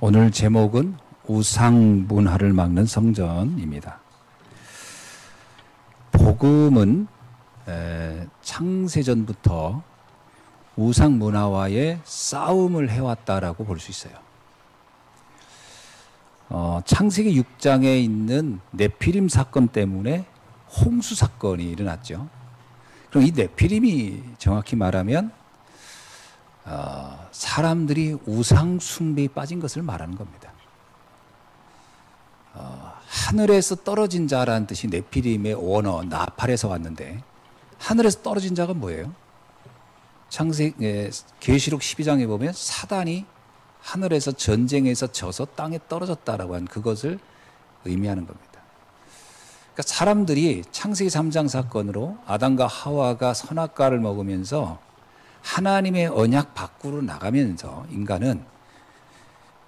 오늘 제목은 우상문화를 막는 성전입니다. 복음은 창세전부터 우상문화와의 싸움을 해왔다라고 볼 수 있어요. 창세기 6장에 있는 네피림 사건 때문에 홍수 사건이 일어났죠. 그럼 이 네피림이 정확히 말하면 사람들이 우상 숭배에 빠진 것을 말하는 겁니다. 하늘에서 떨어진 자라는 뜻이 네피림의 원어 나팔에서 왔는데, 하늘에서 떨어진 자가 뭐예요? 계시록 12장에 보면 사단이 하늘에서 전쟁에서 져서 땅에 떨어졌다라고 한 그것을 의미하는 겁니다. 그러니까 사람들이 창세기 3장 사건으로 아담과 하와가 선악과를 먹으면서 하나님의 언약 밖으로 나가면서 인간은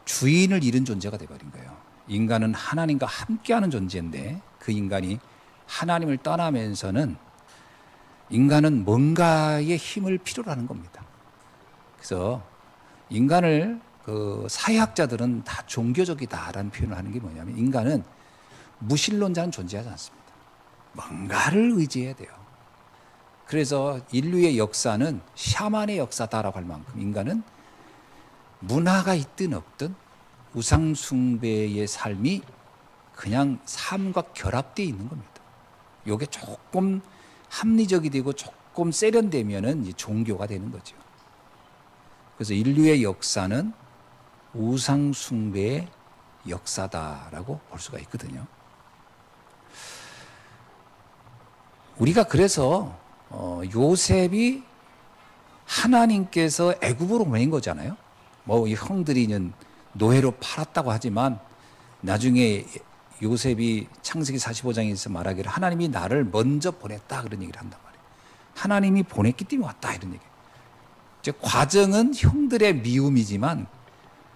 주인을 잃은 존재가 되어버린 거예요. 인간은 하나님과 함께하는 존재인데, 그 인간이 하나님을 떠나면서는 인간은 뭔가의 힘을 필요로 하는 겁니다. 그래서 인간을 사회학자들은 다 종교적이다라는 표현을 하는 게 뭐냐면, 인간은 무신론자는 존재하지 않습니다. 뭔가를 의지해야 돼요. 그래서 인류의 역사는 샤만의 역사다라고 할 만큼 인간은 문화가 있든 없든 우상숭배의 삶이 그냥 삶과 결합되어 있는 겁니다. 이게 조금 합리적이 되고 조금 세련되면은 이제 종교가 되는 거죠. 그래서 인류의 역사는 우상숭배의 역사다라고 볼 수가 있거든요. 우리가 그래서 요셉이 하나님께서 애굽으로 보낸 거잖아요. 이 형들이는 노예로 팔았다고 하지만 나중에 요셉이 창세기 45장에서 말하기를 하나님이 나를 먼저 보냈다 그런 얘기를 한단 말이에요. 하나님이 보냈기 때문에 왔다 이런 얘기예요. 즉 과정은 형들의 미움이지만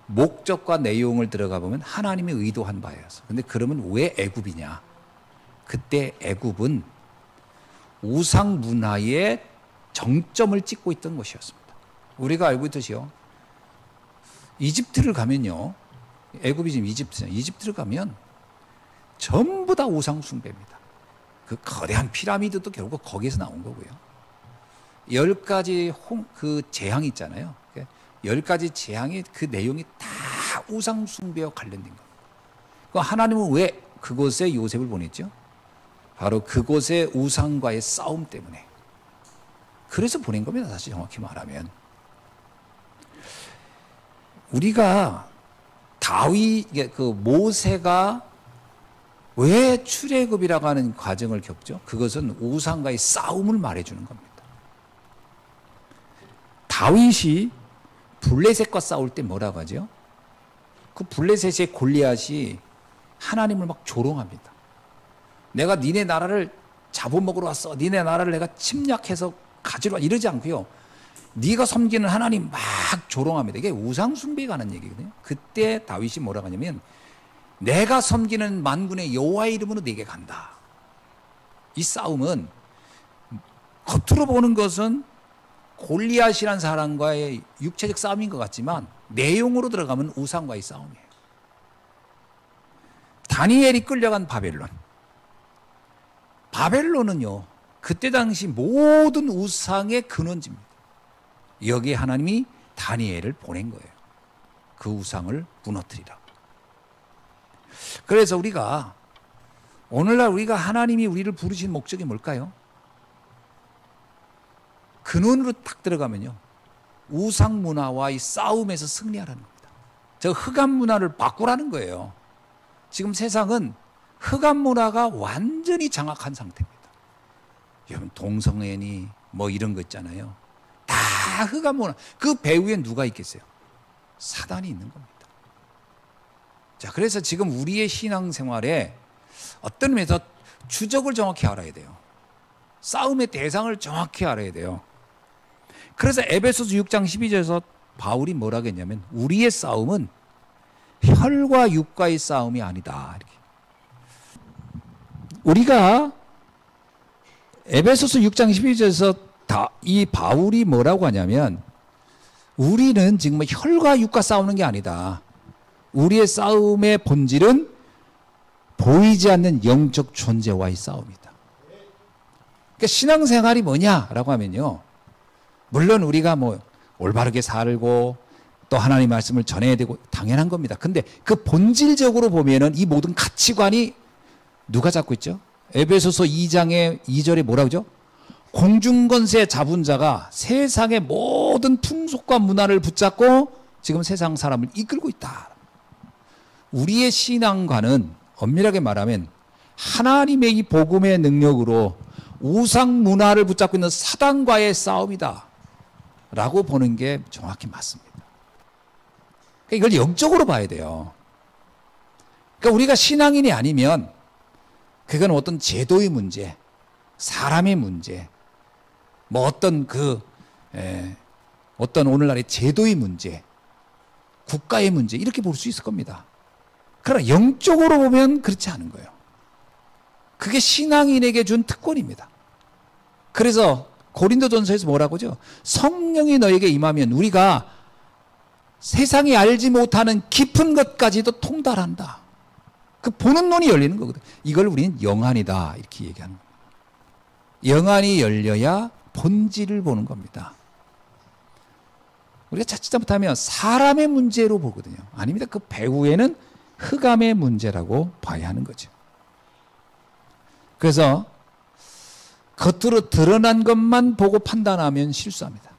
목적과 내용을 들어가 보면 하나님이 의도한 바였어. 근데 그러면 왜 애굽이냐? 그때 애굽은 우상 문화의 정점을 찍고 있던 곳이었습니다. 우리가 알고 있듯이요, 이집트를 가면요, 애굽이 지금 이집트잖아요. 이집트를 가면 전부 다 우상 숭배입니다. 그 거대한 피라미드도 결국 거기에서 나온 거고요. 10가지 그 재앙이 있잖아요. 10가지 재앙의 그 내용이 다 우상 숭배와 관련된 겁니다. 하나님은 왜 그곳에 요셉을 보냈죠? 바로 그곳의 우상과의 싸움 때문에. 그래서 보낸 겁니다, 사실 정확히 말하면. 우리가 모세가 왜 출애굽이라고 하는 과정을 겪죠? 그것은 우상과의 싸움을 말해주는 겁니다. 다윗이 블레셋과 싸울 때 뭐라고 하죠? 그 블레셋의 골리앗이 하나님을 막 조롱합니다. 내가 니네 나라를 잡아먹으러 왔어. 니네 나라를 내가 침략해서 가지러 와. 이러지 않고요, 네가 섬기는 하나님 막 조롱합니다. 이게 우상 숭배에 관한 얘기거든요. 그때 다윗이 뭐라고 하냐면, 내가 섬기는 만군의 여호와의 이름으로 네게 간다. 이 싸움은 겉으로 보는 것은 골리앗이라는 사람과의 육체적 싸움인 것 같지만 내용으로 들어가면 우상과의 싸움이에요. 다니엘이 끌려간 바벨론은요, 그때 당시 모든 우상의 근원지입니다. 여기에 하나님이 다니엘을 보낸 거예요. 그 우상을 무너뜨리라고. 그래서 오늘날 우리가 하나님이 우리를 부르신 목적이 뭘까요? 근원으로 딱 들어가면요, 우상 문화와의 싸움에서 승리하라는 겁니다. 저 흑암 문화를 바꾸라는 거예요. 지금 세상은 흑암 문화가 완전히 장악한 상태입니다. 여러분, 동성애니 이런 거 있잖아요. 다 흑암 문화. 그 배후에 누가 있겠어요? 사단이 있는 겁니다. 자, 그래서 지금 우리의 신앙생활에 어떤 의미에서 주적을 정확히 알아야 돼요. 싸움의 대상을 정확히 알아야 돼요. 그래서 에베소서 6장 12절에서 바울이 뭐라고 했냐면, 우리의 싸움은 혈과 육과의 싸움이 아니다. 이렇게. 우리가 에베소서 6장 12절에서 이 바울이 뭐라고 하냐면, 우리는 지금 혈과 육과 싸우는 게 아니다. 우리의 싸움의 본질은 보이지 않는 영적 존재와의 싸움이다. 그러니까 신앙생활이 뭐냐라고 하면요, 물론 우리가 뭐 올바르게 살고 또 하나님 말씀을 전해야 되고 당연한 겁니다. 근데 그 본질적으로 보면은 이 모든 가치관이 누가 잡고 있죠? 에베소서 2장의 2절에 뭐라고 하죠? 공중권세 잡은 자가 세상의 모든 풍속과 문화를 붙잡고 지금 세상 사람을 이끌고 있다. 우리의 신앙과는 엄밀하게 말하면 하나님의 이 복음의 능력으로 우상 문화를 붙잡고 있는 사단과의 싸움이다 라고 보는 게 정확히 맞습니다. 그러니까 이걸 영적으로 봐야 돼요. 그러니까 우리가 신앙인이 아니면 그건 어떤 제도의 문제, 사람의 문제, 뭐 어떤 어떤 오늘날의 제도의 문제, 국가의 문제 이렇게 볼 수 있을 겁니다. 그러나 영적으로 보면 그렇지 않은 거예요. 그게 신앙인에게 준 특권입니다. 그래서 고린도전서에서 뭐라고 하죠? 성령이 너에게 임하면 우리가 세상이 알지 못하는 깊은 것까지도 통달한다. 그 보는 눈이 열리는 거거든. 이걸 우리는 영안이다 이렇게 얘기하는 겁니다. 영안이 열려야 본질을 보는 겁니다. 우리가 자칫 잘못하면 사람의 문제로 보거든요. 아닙니다. 그 배후에는 흑암의 문제라고 봐야 하는 거죠. 그래서 겉으로 드러난 것만 보고 판단하면 실수합니다.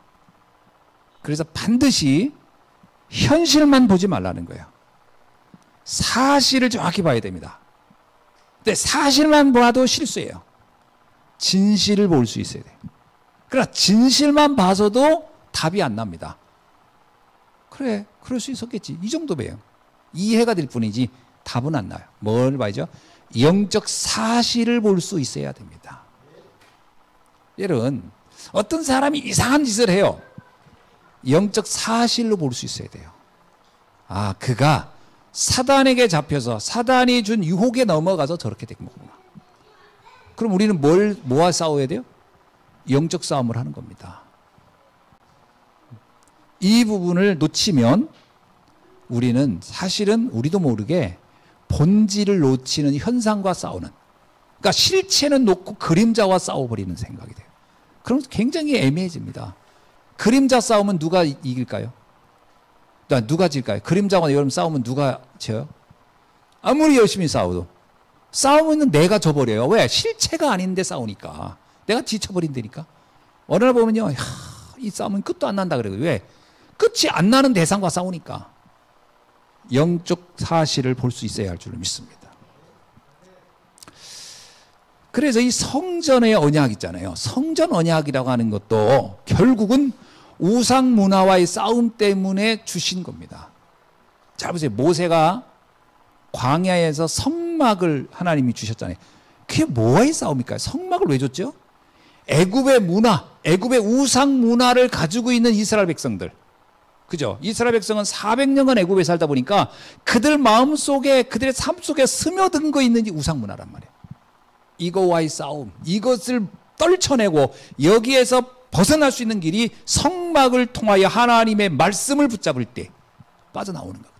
그래서 반드시 현실만 보지 말라는 거예요. 사실을 정확히 봐야 됩니다. 근데 사실만 봐도 실수예요. 진실을 볼 수 있어야 돼요. 그러나 진실만 봐서도 답이 안 납니다. 그래, 그럴 수 있었겠지. 이 정도예요. 이해가 될 뿐이지 답은 안 나요. 뭘 봐야죠? 영적 사실을 볼 수 있어야 됩니다. 여러분, 어떤 사람이 이상한 짓을 해요. 영적 사실로 볼 수 있어야 돼요. 아, 그가 사단에게 잡혀서 사단이 준 유혹에 넘어가서 저렇게 된 거구나. 그럼 우리는 뭐와 싸워야 돼요? 영적 싸움을 하는 겁니다. 이 부분을 놓치면 우리는 사실은 우리도 모르게 본질을 놓치는 현상과 싸우는, 그러니까 실체는 놓고 그림자와 싸워버리는 생각이 돼요. 그럼 굉장히 애매해집니다. 그림자 싸움은 누가 이길까요? 누가 질까요? 그림자와 여러분 싸우면 누가 져요? 아무리 열심히 싸워도 싸우면 내가 져버려요. 왜? 실체가 아닌데 싸우니까. 내가 지쳐버린다니까. 어느 날 보면요, 이 싸움은 끝도 안 난다 그래요. 왜? 끝이 안 나는 대상과 싸우니까. 영적 사실을 볼 수 있어야 할 줄 믿습니다. 그래서 이 성전의 언약 있잖아요. 성전 언약이라고 하는 것도 결국은 우상 문화와의 싸움 때문에 주신 겁니다. 자, 보세요. 모세가 광야에서 성막을 하나님이 주셨잖아요. 그게 뭐와의 싸움일까요? 성막을 왜 줬죠? 애굽의 문화, 애굽의 우상 문화를 가지고 있는 이스라엘 백성들. 그죠? 이스라엘 백성은 400년간 애굽에 살다 보니까 그들 마음속에, 그들의 삶 속에 스며든 거 있는 이 우상 문화란 말이에요. 이거와의 싸움, 이것을 떨쳐내고 여기에서 벗어날 수 있는 길이 성막을 통하여 하나님의 말씀을 붙잡을 때 빠져나오는 거거든요.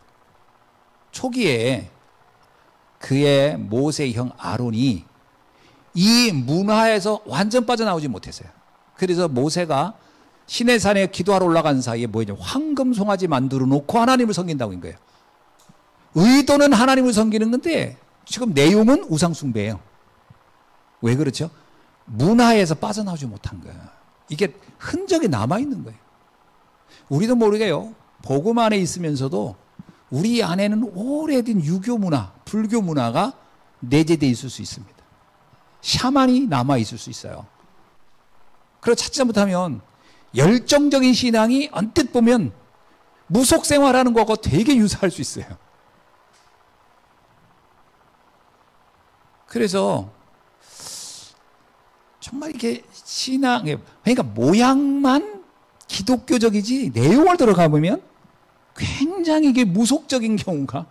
초기에 그의 모세의 형 아론이 이 문화에서 완전 빠져나오지 못했어요. 그래서 모세가 시내산에 기도하러 올라간 사이에 뭐냐, 황금 송아지 만들어 놓고 하나님을 섬긴다고 한 거예요. 의도는 하나님을 섬기는 건데 지금 내용은 우상 숭배예요. 왜 그렇죠? 문화에서 빠져나오지 못한 거예요. 이게 흔적이 남아있는 거예요. 우리도 모르게요, 복음 안에 있으면서도 우리 안에는 오래된 유교 문화, 불교 문화가 내재되어 있을 수 있습니다. 샤만이 남아있을 수 있어요. 그래서 찾지 못하면 열정적인 신앙이 언뜻 보면 무속 생활하는 거하고 되게 유사할 수 있어요. 그래서 정말 이게 신앙, 그러니까 모양만 기독교적이지 내용을 들어가 보면 굉장히 이게 무속적인 경우가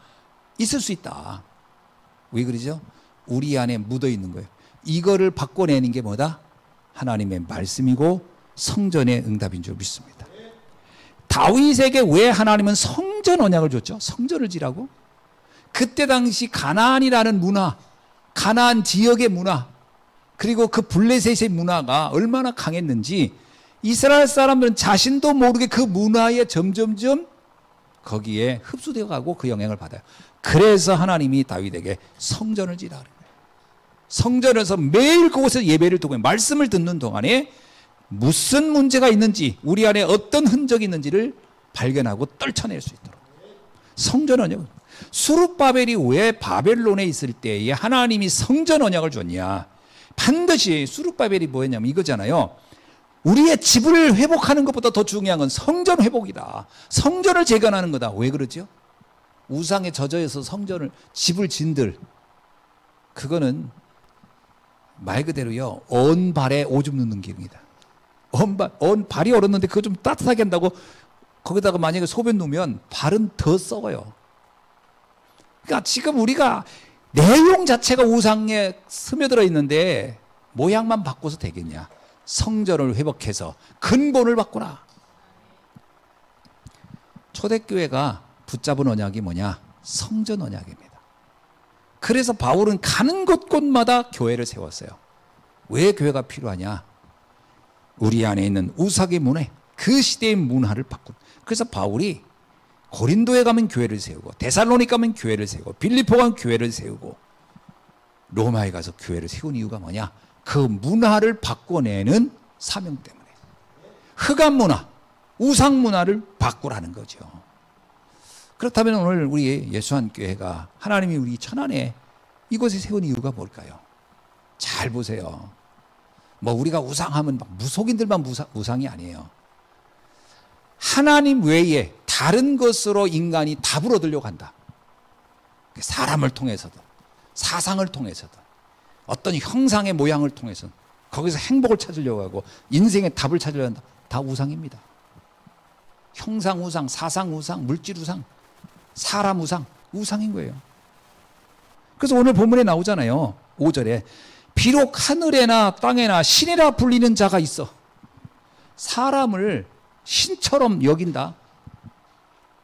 있을 수 있다. 왜 그러죠? 우리 안에 묻어 있는 거예요. 이거를 바꿔내는 게 뭐다? 하나님의 말씀이고 성전의 응답인 줄 믿습니다. 다윗에게 왜 하나님은 성전 언약을 줬죠? 성전을 지라고? 그때 당시 가나안이라는 문화, 가나안 지역의 문화, 그리고 그 블레셋의 문화가 얼마나 강했는지 이스라엘 사람들은 자신도 모르게 그 문화에 점점점 거기에 흡수되어 가고 그 영향을 받아요. 그래서 하나님이 다윗에게 성전을 지라 그래요. 성전에서 매일 그곳에서 예배를 드고 말씀을 듣는 동안에 무슨 문제가 있는지, 우리 안에 어떤 흔적이 있는지를 발견하고 떨쳐낼 수 있도록. 성전 언약. 수룹바벨이 왜 바벨론에 있을 때에 하나님이 성전 언약을 줬냐? 반드시 수룹바벨이 뭐였냐면 이거잖아요. 우리의 집을 회복하는 것보다 더 중요한 건 성전 회복이다. 성전을 재건하는 거다. 왜 그러죠? 우상에 젖어서 성전을, 집을 진들, 그거는 말 그대로요, 언 발에 오줌 넣는 기능이다. 발이 얼었는데 그거 좀 따뜻하게 한다고 거기다가 만약에 소변 넣으면 발은 더 썩어요. 그러니까 지금 우리가 내용 자체가 우상에 스며들어 있는데 모양만 바꿔서 되겠냐? 성전을 회복해서 근본을 바꾸라. 초대교회가 붙잡은 언약이 뭐냐? 성전 언약입니다. 그래서 바울은 가는 곳곳마다 교회를 세웠어요. 왜 교회가 필요하냐? 우리 안에 있는 우상의 문화, 그 시대의 문화를 바꾼. 그래서 바울이 고린도에 가면 교회를 세우고, 데살로니가 가면 교회를 세우고, 빌립보 가면 교회를 세우고, 로마에 가서 교회를 세운 이유가 뭐냐? 그 문화를 바꿔내는 사명 때문에. 흑암 문화, 우상 문화를 바꾸라는 거죠. 그렇다면 오늘 우리 예수한교회가 하나님이 우리 천안에 이곳에 세운 이유가 뭘까요? 잘 보세요. 뭐 우리가 우상하면 무속인들만 우상이 아니에요. 하나님 외에 다른 것으로 인간이 답을 얻으려고 한다. 사람을 통해서도, 사상을 통해서도, 어떤 형상의 모양을 통해서 거기서 행복을 찾으려고 하고 인생의 답을 찾으려고 한다. 다 우상입니다. 형상 우상, 사상 우상, 물질 우상, 사람 우상, 우상인 거예요. 그래서 오늘 본문에 나오잖아요. 5절에 비록 하늘에나 땅에나 신이라 불리는 자가 있어. 사람을 신처럼 여긴다.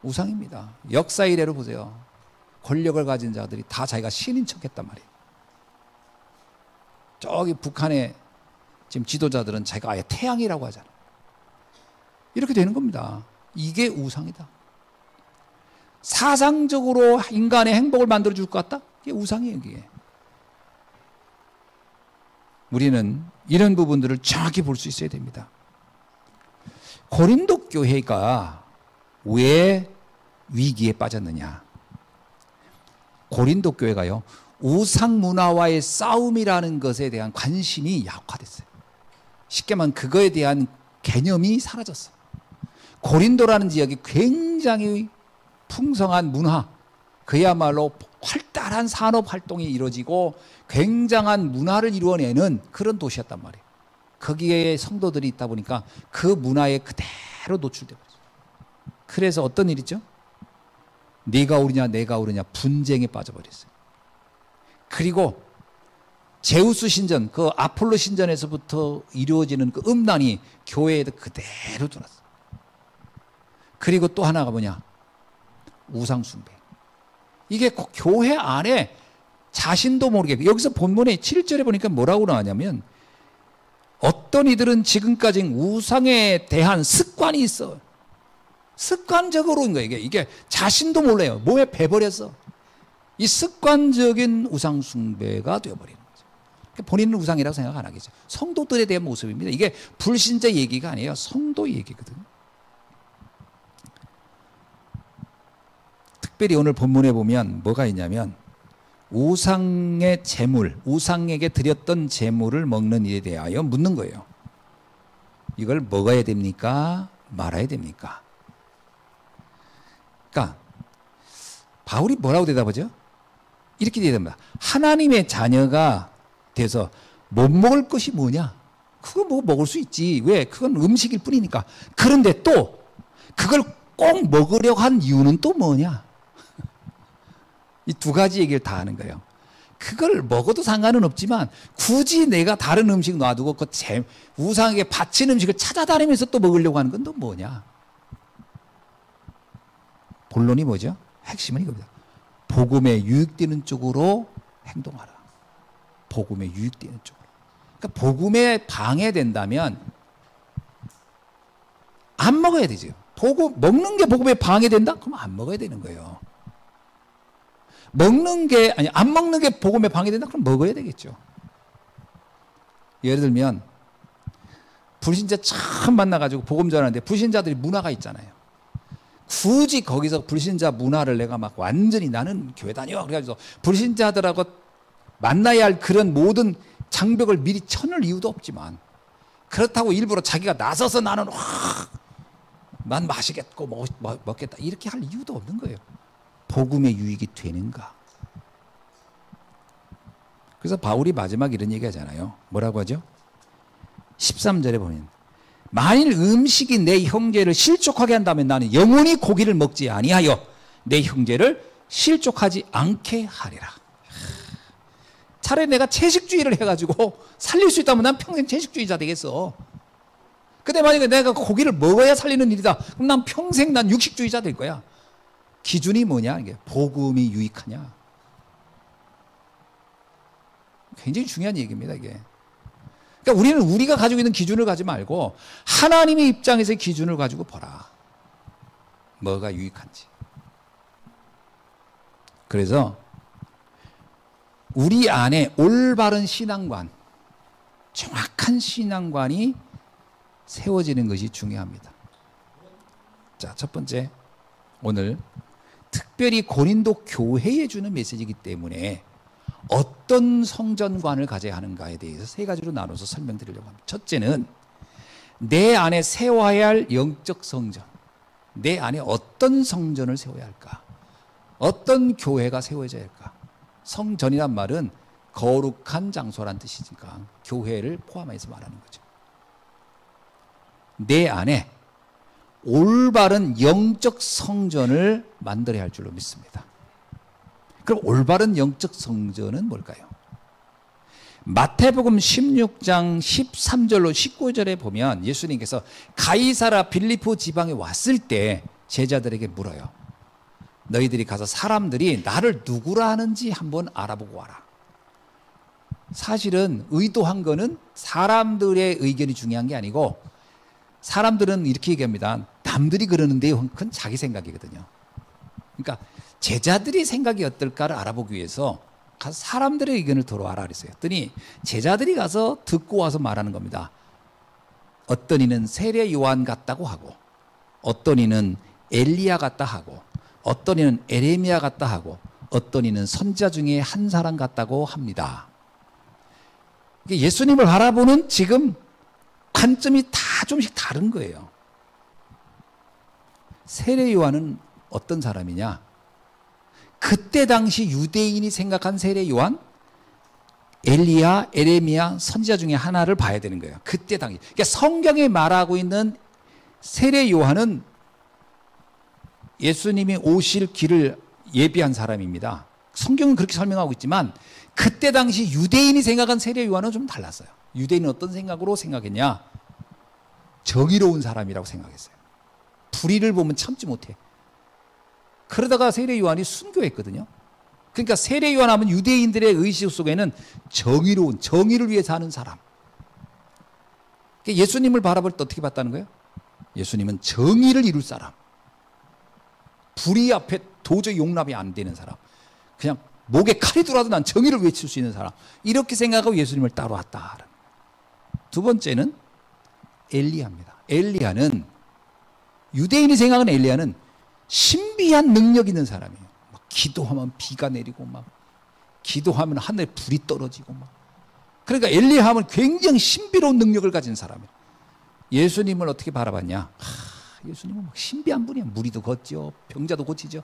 우상입니다. 역사 이래로 보세요. 권력을 가진 자들이 다 자기가 신인 척했단 말이에요. 저기 북한의 지금 지도자들은 자기가 아예 태양이라고 하잖아요. 이렇게 되는 겁니다. 이게 우상이다. 사상적으로 인간의 행복을 만들어줄 것 같다? 이게 우상이에요. 이게. 우리는 이런 부분들을 정확히 볼 수 있어야 됩니다. 고린도 교회가 왜 위기에 빠졌느냐? 고린도 교회가요, 우상 문화와의 싸움이라는 것에 대한 관심이 약화됐어요. 쉽게 말하면 그거에 대한 개념이 사라졌어요. 고린도라는 지역이 굉장히 풍성한 문화, 그야말로 활달한 산업 활동이 이루어지고 굉장한 문화를 이루어내는 그런 도시였단 말이에요. 거기에 성도들이 있다 보니까 그 문화에 그대로 노출되어 버렸어요. 그래서 어떤 일이죠? 네가 옳으냐 내가 옳으냐 분쟁에 빠져버렸어요. 그리고 제우스 신전, 그 아폴로 신전에서부터 이루어지는 그 음란이 교회에도 그대로 들어왔어요. 그리고 또 하나가 뭐냐? 우상숭배. 이게 교회 안에 자신도 모르게, 여기서 본문의 7절에 보니까 뭐라고 나왔냐면, 어떤 이들은 지금까지 우상에 대한 습관이 있어. 습관적으로인 거예요. 이게 자신도 몰라요. 몸에 배버렸어. 이 습관적인 우상숭배가 되어버리는 거죠. 본인은 우상이라고 생각 안 하겠죠. 성도들에 대한 모습입니다. 이게 불신자 얘기가 아니에요. 성도 얘기거든요. 특별히 오늘 본문에 보면 뭐가 있냐면, 우상의 제물, 우상에게 드렸던 제물을 먹는 일에 대하여 묻는 거예요. 이걸 먹어야 됩니까? 말아야 됩니까? 그러니까 바울이 뭐라고 대답하죠? 이렇게 대답합니다. 하나님의 자녀가 돼서 못 먹을 것이 뭐냐? 그거 뭐 먹을 수 있지. 왜? 그건 음식일 뿐이니까. 그런데 또 그걸 꼭 먹으려고 한 이유는 또 뭐냐? 이 두 가지 얘기를 다 하는 거예요. 그걸 먹어도 상관은 없지만 굳이 내가 다른 음식 놔두고 그 우상에게 바친 음식을 찾아다니면서 또 먹으려고 하는 건 또 뭐냐? 본론이 뭐죠? 핵심은 이겁니다. 복음에 유익되는 쪽으로 행동하라. 복음에 유익되는 쪽으로. 그러니까 복음에 방해된다면 안 먹어야 되죠. 먹는 게 복음에 방해된다? 그럼 안 먹어야 되는 거예요. 안 먹는 게 복음에 방해된다? 그럼 먹어야 되겠죠. 예를 들면 불신자 처음 만나가지고 복음 전하는데 불신자들이 문화가 있잖아요. 굳이 거기서 불신자 문화를 내가 막 완전히 나는 교회 다녀 그래가지고 불신자들하고 만나야 할 그런 모든 장벽을 미리 쳐놓을 이유도 없지만 그렇다고 일부러 자기가 나서서 난 마시겠고 먹겠다 이렇게 할 이유도 없는 거예요. 복음의 유익이 되는가. 그래서 바울이 마지막 이런 얘기 하잖아요. 뭐라고 하죠? 13절에 보면 만일 음식이 내 형제를 실족하게 한다면 나는 영원히 고기를 먹지 아니하여 내 형제를 실족하지 않게 하리라. 차라리 내가 채식주의를 해가지고 살릴 수 있다면 난 평생 채식주의자 되겠어. 근데 만약에 내가 고기를 먹어야 살리는 일이다. 그럼 난 평생 난 육식주의자 될 거야. 기준이 뭐냐? 이게 복음이 유익하냐? 굉장히 중요한 얘기입니다, 이게. 그러니까 우리는 우리가 가지고 있는 기준을 가지 말고 하나님의 입장에서의 기준을 가지고 보라. 뭐가 유익한지. 그래서 우리 안에 올바른 신앙관, 정확한 신앙관이 세워지는 것이 중요합니다. 자, 첫 번째, 오늘 특별히 고린도 교회에 주는 메시지이기 때문에 어떤 성전관을 가져야 하는가에 대해서 세 가지로 나눠서 설명드리려고 합니다. 첫째는 내 안에 세워야 할 영적 성전. 내 안에 어떤 성전을 세워야 할까? 어떤 교회가 세워져야 할까? 성전이란 말은 거룩한 장소란 뜻이니까 교회를 포함해서 말하는 거죠. 내 안에 올바른 영적 성전을 만들어야 할 줄로 믿습니다. 그럼 올바른 영적 성전은 뭘까요? 마태복음 16장 13절로 19절에 보면 예수님께서 가이사라 빌립보 지방에 왔을 때 제자들에게 물어요. 너희들이 가서 사람들이 나를 누구라 하는지 한번 알아보고 와라. 사실은 의도한 거는 사람들의 의견이 중요한 게 아니고 사람들은 이렇게 얘기합니다. 남들이 그러는데요. 그건 자기 생각이거든요. 그러니까 제자들이 생각이 어떨까를 알아보기 위해서 가서 사람들의 의견을 들어와라 그랬어요. 했더니 제자들이 가서 듣고 와서 말하는 겁니다. 어떤 이는 세례 요한 같다고 하고 어떤 이는 엘리야 같다 하고 어떤 이는 에레미야 같다 하고 어떤 이는 선지자 중에 한 사람 같다고 합니다. 예수님을 바라보는 지금 관점이 다 좀씩 다른 거예요. 세례 요한은 어떤 사람이냐? 그때 당시 유대인이 생각한 세례 요한, 엘리야, 에레미야, 선지자 중에 하나를 봐야 되는 거예요. 그때 당시. 그러니까 성경에 말하고 있는 세례 요한은 예수님이 오실 길을 예비한 사람입니다. 성경은 그렇게 설명하고 있지만 그때 당시 유대인이 생각한 세례 요한은 좀 달랐어요. 유대인은 어떤 생각으로 생각했냐? 정의로운 사람이라고 생각했어요. 불의를 보면 참지 못해. 그러다가 세례 요한이 순교했거든요. 그러니까 세례 요한 하면 유대인들의 의식 속에는 정의로운, 정의를 위해 사는 사람. 예수님을 바라볼 때 어떻게 봤다는 거예요? 예수님은 정의를 이룰 사람. 불의 앞에 도저히 용납이 안 되는 사람. 그냥 목에 칼이 들어와도 난 정의를 외칠 수 있는 사람. 이렇게 생각하고 예수님을 따라왔다. 두 번째는 엘리야입니다. 엘리야는 유대인이 생각하는 엘리야는 신비한 능력 있는 사람이에요. 막 기도하면 비가 내리고 막 기도하면 하늘에 불이 떨어지고 막. 그러니까 엘리야 하면 굉장히 신비로운 능력을 가진 사람이에요. 예수님을 어떻게 바라봤냐? 예수님은 막 신비한 분이야. 무리도 걷죠. 병자도 고치죠.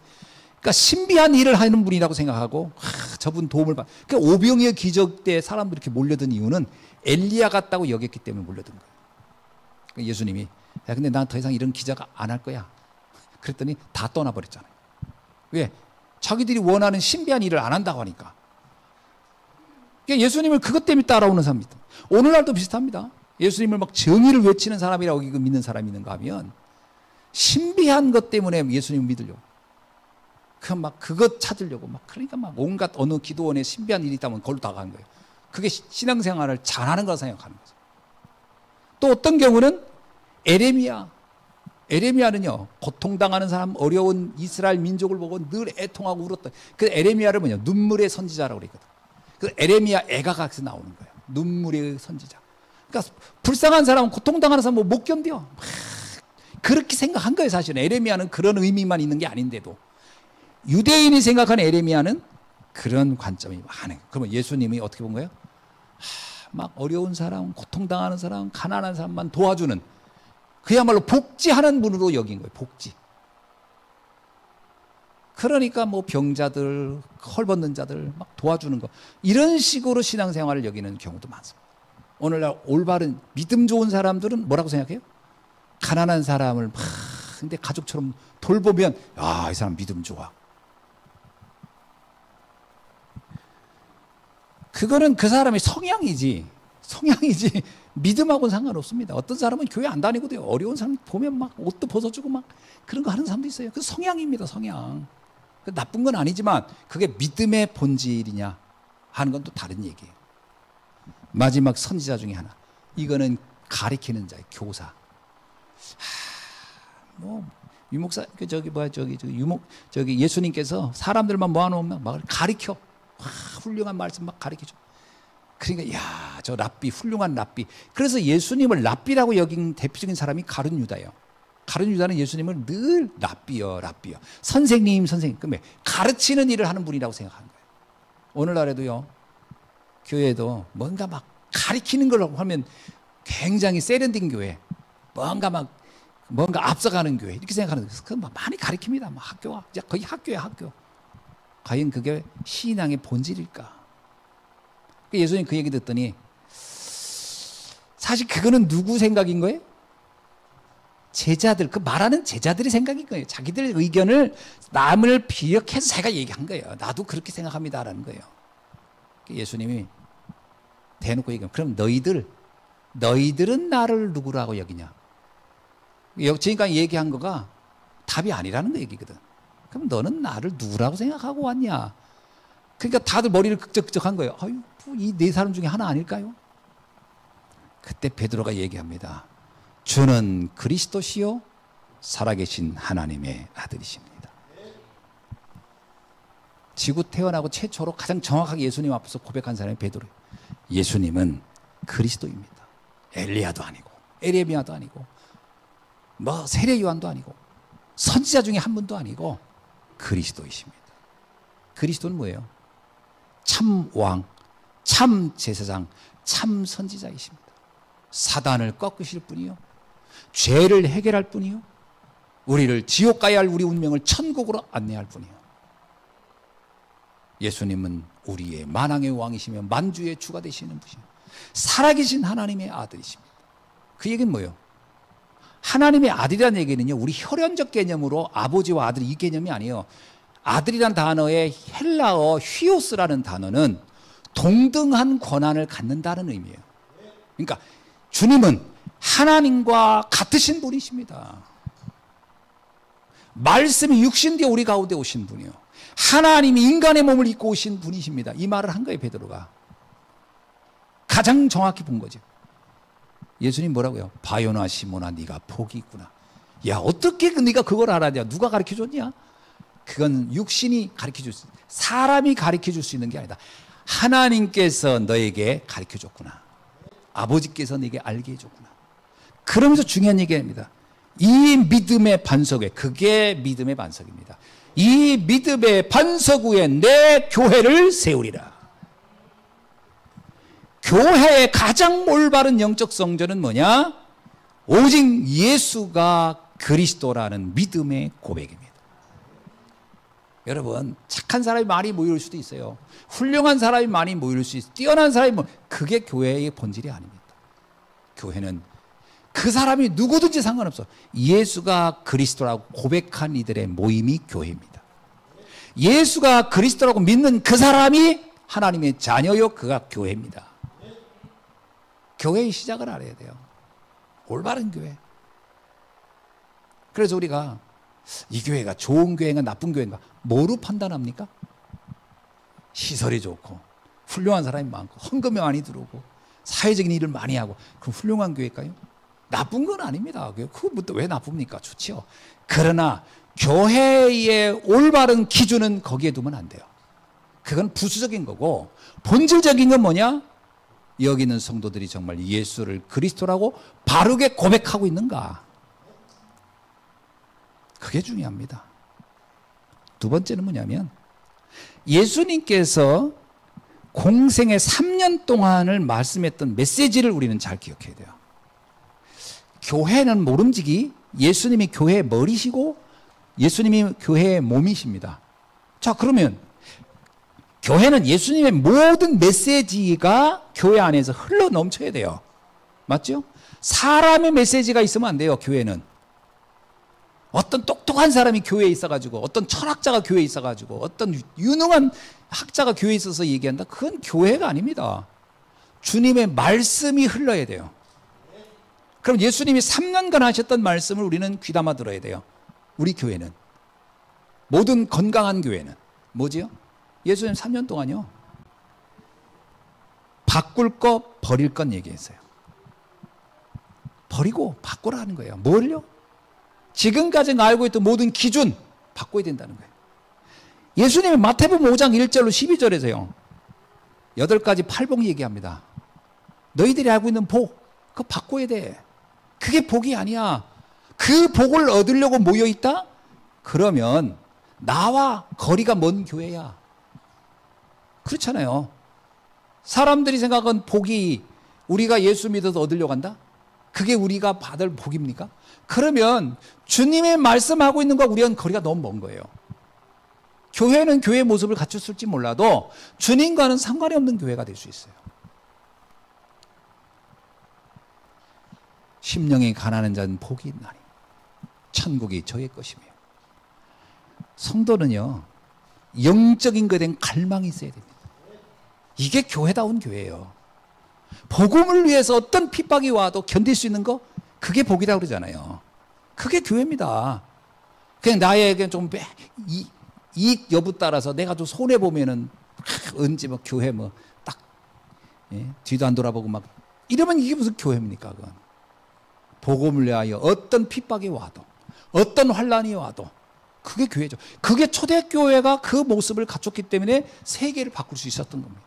그러니까 신비한 일을 하는 분이라고 생각하고 저분 도움을 받. 그러니까 오병이어 기적 때 사람들이 이렇게 몰려든 이유는 엘리야 같다고 여겼기 때문에 몰려든 거예요. 그러니까 예수님이 야 근데 난 더 이상 이런 기자가 안 할 거야. 그랬더니 다 떠나버렸잖아요. 왜? 자기들이 원하는 신비한 일을 안 한다고 하니까. 그러니까 예수님을 그것 때문에 따라오는 사람입니다. 오늘날도 비슷합니다. 예수님을 막 정의를 외치는 사람이라고 믿는 사람이 있는가 하면 신비한 것 때문에 예수님을 믿으려고. 그 막 그것 찾으려고 막 그러니까 막 온갖 어느 기도원에 신비한 일이 있다면 거기로 다 가는 거예요. 그게 신앙생활을 잘하는 거라 생각하는 거죠. 또 어떤 경우는 에레미야는요 고통당하는 사람, 어려운 이스라엘 민족을 보고 늘 애통하고 울었던 그 에레미야를 뭐냐 눈물의 선지자라고 그러거든. 그 에레미야 애가 가서 나오는 거예요. 눈물의 선지자. 그러니까 불쌍한 사람, 고통당하는 사람 못 견뎌. 그렇게 생각한 거예요. 사실은 에레미야는 그런 의미만 있는 게 아닌데도 유대인이 생각하는 에레미야는 그런 관점이 많아요. 그러면 예수님이 어떻게 본 거예요? 막 어려운 사람, 고통당하는 사람, 가난한 사람만 도와주는 그야말로 복지하는 분으로 여긴 거예요. 복지. 그러니까 뭐 병자들, 헐벗는 자들 막 도와주는 거 이런 식으로 신앙생활을 여기는 경우도 많습니다. 오늘날 올바른 믿음 좋은 사람들은 뭐라고 생각해요? 가난한 사람을 막 근데 가족처럼 돌보면 이 사람 믿음 좋아. 그거는 그 사람의 성향이지 믿음하고는 상관없습니다. 어떤 사람은 교회 안 다니고도 어려운 사람 보면 막 옷도 벗어주고 막 그런 거 하는 사람도 있어요. 그 성향입니다. 성향. 나쁜 건 아니지만 그게 믿음의 본질이냐 하는 건 또 다른 얘기예요. 마지막 선지자 중에 하나. 이거는 가리키는 자예요. 교사. 유목사 예수님께서 사람들만 모아놓으면 막 가리켜. 훌륭한 말씀 막 가르쳐줘. 그러니까 저 랍비 훌륭한 랍비. 그래서 예수님을 랍비라고 여긴 대표적인 사람이 가룟 유다예요. 가룟 유다는 예수님을 늘 랍비요 선생님. 그러면 가르치는 일을 하는 분이라고 생각하는 거예요. 오늘날에도요 교회도 뭔가 막 가리키는 걸 하면 굉장히 세련된 교회, 뭔가 앞서가는 교회 이렇게 생각하는 거예요. 그건 많이 가리킵니다. 학교가 이제 거의 학교야 학교. 과연 그게 신앙의 본질일까? 예수님 그 얘기 듣더니 사실 그거는 누구 생각인 거예요? 제자들, 그 말하는 제자들의 생각인 거예요. 자기들 의견을 남을 비력해서 자기가 얘기한 거예요. 나도 그렇게 생각합니다라는 거예요. 예수님이 대놓고 얘기하면 그럼 너희들은 나를 누구라고 여기냐? 지금까지 얘기한 거가 답이 아니라는 거 얘기거든. 그럼 너는 나를 누구라고 생각하고 왔냐? 그러니까 다들 머리를 극적극적한 거예요. 이 네 사람 중에 하나 아닐까요? 그때 베드로가 얘기합니다. 주는 그리스도시요 살아계신 하나님의 아들이십니다. 지구 태어나고 최초로 가장 정확하게 예수님 앞에서 고백한 사람이 베드로예요. 예수님은 그리스도입니다. 엘리야도 아니고 에레미야도 아니고 세례 요한도 아니고 선지자 중에 한 분도 아니고 그리스도이십니다. 그리스도는 뭐예요? 참 왕, 참 제사장, 참 선지자이십니다. 사단을 꺾으실 분이요, 죄를 해결할 분이요, 우리를 지옥 가야 할 우리 운명을 천국으로 안내할 분이요. 예수님은 우리의 만왕의 왕이시며 만주의 주가 되시는 분이요, 살아계신 하나님의 아들이십니다. 그 얘기는 뭐예요? 하나님의 아들이라는 얘기는요, 우리 혈연적 개념으로 아버지와 아들 이 개념이 아니에요. 아들이란 단어의 헬라어 휘오스라는 단어는 동등한 권한을 갖는다는 의미예요. 그러니까 주님은 하나님과 같으신 분이십니다. 말씀이 육신되어 우리 가운데 오신 분이요, 하나님이 인간의 몸을 입고 오신 분이십니다. 이 말을 한 거예요. 베드로가 가장 정확히 본 거죠. 예수님 뭐라고요? 바요나 시모나 네가 복이 있구나. 야, 어떻게 네가 그걸 알았냐? 누가 가르쳐줬냐? 그건 육신이 가르쳐줄 수, 사람이 가르쳐줄 수 있는 게 아니다. 하나님께서 너에게 가르쳐줬구나. 아버지께서 너에게 알게 해줬구나. 그러면서 중요한 얘기입니다. 이 믿음의 반석 위에, 그게 믿음의 반석입니다. 이 믿음의 반석 위에 내 교회를 세우리라. 교회의 가장 올바른 영적 성전은 뭐냐? 오직 예수가 그리스도라는 믿음의 고백입니다. 여러분, 착한 사람이 많이 모일 수도 있어요. 훌륭한 사람이 많이 모일 수 있어요. 뛰어난 사람이 그게 교회의 본질이 아닙니다. 교회는 그 사람이 누구든지 상관없어. 예수가 그리스도라고 고백한 이들의 모임이 교회입니다. 예수가 그리스도라고 믿는 그 사람이 하나님의 자녀요, 그가 교회입니다. 교회의 시작을 알아야 돼요. 올바른 교회. 그래서 우리가 이 교회가 좋은 교회인가 나쁜 교회인가 뭐로 판단합니까? 시설이 좋고 훌륭한 사람이 많고 헌금이 많이 들어오고 사회적인 일을 많이 하고 그럼 훌륭한 교회일까요? 나쁜 건 아닙니다. 그것부터 왜 나쁩니까? 좋지요. 그러나 교회의 올바른 기준은 거기에 두면 안 돼요. 그건 부수적인 거고 본질적인 건 뭐냐? 여기 있는 성도들이 정말 예수를 그리스도라고 바르게 고백하고 있는가? 그게 중요합니다. 두 번째는 뭐냐면 예수님께서 공생의 3년 동안을 말씀했던 메시지를 우리는 잘 기억해야 돼요. 교회는 모름지기 예수님이 교회의 머리시고 예수님이 교회의 몸이십니다. 자, 그러면 교회는 예수님의 모든 메시지가 교회 안에서 흘러 넘쳐야 돼요. 맞죠? 사람의 메시지가 있으면 안 돼요, 교회는. 어떤 똑똑한 사람이 교회에 있어가지고 어떤 철학자가 교회에 있어가지고 어떤 유능한 학자가 교회에 있어서 얘기한다. 그건 교회가 아닙니다. 주님의 말씀이 흘러야 돼요. 그럼 예수님이 3년간 하셨던 말씀을 우리는 귀담아 들어야 돼요. 우리 교회는. 모든 건강한 교회는. 뭐지요? 예수님 3년 동안요. 바꿀 거 버릴 건 얘기했어요. 버리고 바꾸라는 거예요. 뭘요? 지금까지 알고 있던 모든 기준 바꿔야 된다는 거예요. 예수님이 마태복음 5장 1절로 12절에서요. 8가지 팔복 얘기합니다. 너희들이 알고 있는 복, 그거 바꿔야 돼. 그게 복이 아니야. 그 복을 얻으려고 모여있다? 그러면 나와 거리가 먼 교회야. 그렇잖아요. 사람들이 생각한 복이 우리가 예수 믿어서 얻으려고 한다? 그게 우리가 받을 복입니까? 그러면 주님의 말씀하고 있는 것과 우리는 거리가 너무 먼 거예요. 교회는 교회의 모습을 갖췄을지 몰라도 주님과는 상관이 없는 교회가 될 수 있어요. 심령이 가난한 자는 복이 있나니 천국이 저의 것이며. 성도는요 영적인 것에 대한 갈망이 있어야 됩니다. 이게 교회다운 교회예요. 복음을 위해서 어떤 핍박이 와도 견딜 수 있는 거, 그게 복이라고 그러잖아요. 그게 교회입니다. 그냥 나에게 좀 이익 여부 따라서 내가 좀 손해 보면은 언제 뭐 교회 뭐 딱 뒤도 안 돌아보고 막 이러면 이게 무슨 교회입니까? 그건 복음을 위하여 어떤 핍박이 와도 어떤 환란이 와도 그게 교회죠. 그게 초대교회가 그 모습을 갖췄기 때문에 세계를 바꿀 수 있었던 겁니다.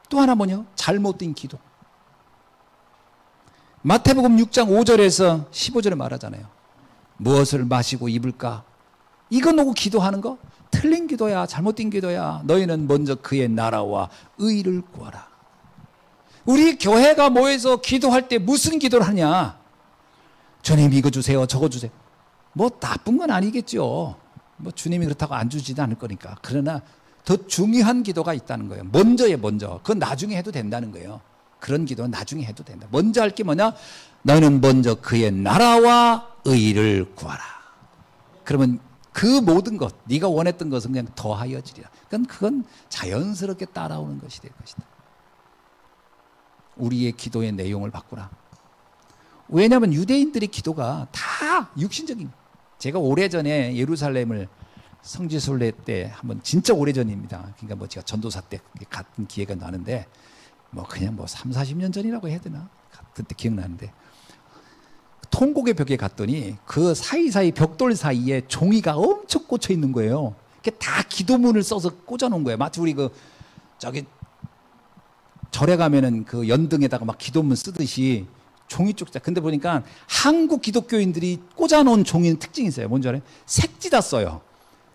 또 하나 뭐냐? 잘못된 기도. 마태복음 6장 5절에서 15절에 말하잖아요. 무엇을 마시고 입을까? 이거 놓고 기도하는 거? 틀린 기도야. 잘못된 기도야. 너희는 먼저 그의 나라와 의를 구하라. 우리 교회가 모여서 기도할 때 무슨 기도를 하냐? 주님 이거 주세요. 저거 주세요. 뭐 나쁜 건 아니겠죠. 뭐 주님이 그렇다고 안 주지도 않을 거니까. 그러나 더 중요한 기도가 있다는 거예요. 먼저에 먼저. 그건 나중에 해도 된다는 거예요. 그런 기도는 나중에 해도 된다. 먼저 할 게 뭐냐? 너는 먼저 그의 나라와 의를 구하라. 그러면 그 모든 것, 네가 원했던 것은 그냥 더하여지리라. 그건 자연스럽게 따라오는 것이 될 것이다. 우리의 기도의 내용을 바꾸라. 왜냐하면 유대인들의 기도가 다 육신적인. 제가 오래전에 예루살렘을 성지순례 때 한번 진짜 오래전입니다. 그러니까 뭐 제가 전도사 때 갔던 기회가 나는데 뭐 그냥 뭐 3, 40년 전이라고 해야 되나? 그때 기억나는데 통곡의 벽에 갔더니 그 사이사이 벽돌 사이에 종이가 엄청 꽂혀 있는 거예요. 그게 다 기도문을 써서 꽂아 놓은 거예요. 마치 우리 저기 절에 가면은 그 연등에다가 막 기도문 쓰듯이 종이 쪽자. 근데 보니까 한국 기독교인들이 꽂아 놓은 종이는 특징이 있어요. 뭔지 알아요? 색지다 써요.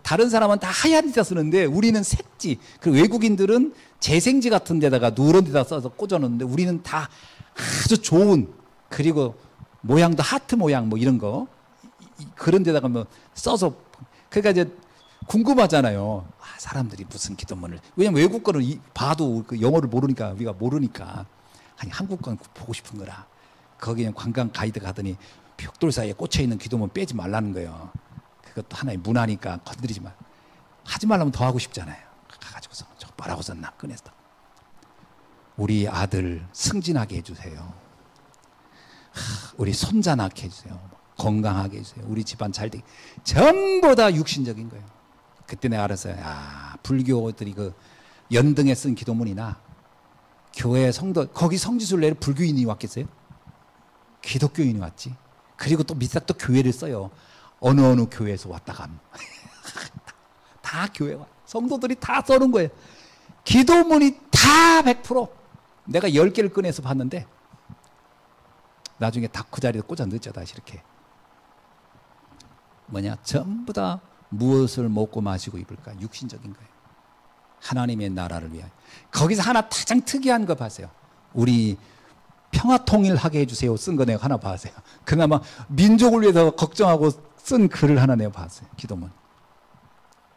다른 사람은 다 하얀 데다 쓰는데 우리는 색지. 그리고 외국인들은 재생지 같은 데다가 누런 데다 써서 꽂아 놓는데 우리는 다 아주 좋은, 그리고 모양도 하트 모양 뭐 이런 거 그런 데다가 뭐 써서. 그러니까 이제 궁금하잖아요. 사람들이 무슨 기도문을. 왜냐면 외국 거는 봐도 그 영어를 모르니까, 우리가 모르니까. 아니 한국 건 보고 싶은 거라. 거기 그냥 관광 가이드 가더니 벽돌 사이에 꽂혀 있는 기도문 빼지 말라는 거예요. 그것도 하나의 문화니까 건드리지 마. 하지 말라면 더 하고 싶잖아요. 가가지고서 저 뭐라고 썼나 꺼냈어. 우리 아들 승진하게 해주세요. 우리 손자 낳게 해주세요. 건강하게 해주세요. 우리 집안 잘 되게. 전부 다 육신적인 거예요. 그때 내가 알았어요. 불교들이 그 연등에 쓴 기도문이나 교회 성도, 거기 성지순례를 내려 불교인이 왔겠어요? 기독교인이 왔지. 그리고 또 밑에 또 교회를 써요. 어느 교회에서 왔다가 다 교회 와. 성도들이 다 써는 거예요. 기도문이 다 100%. 내가 10개를 꺼내서 봤는데 나중에 다그 자리에 꽂아 넣었죠. 다시 이렇게. 전부 다 무엇을 먹고 마시고 입을까? 육신적인 거예요. 하나님의 나라를 위하여. 거기서 하나 가장 특이한 거 봤어요. 우리 평화통일하게 해주세요 쓴 거 내가 하나 봤어요. 그나마 민족을 위해서 걱정하고 쓴 글을 하나 내가 봤어요. 기도문.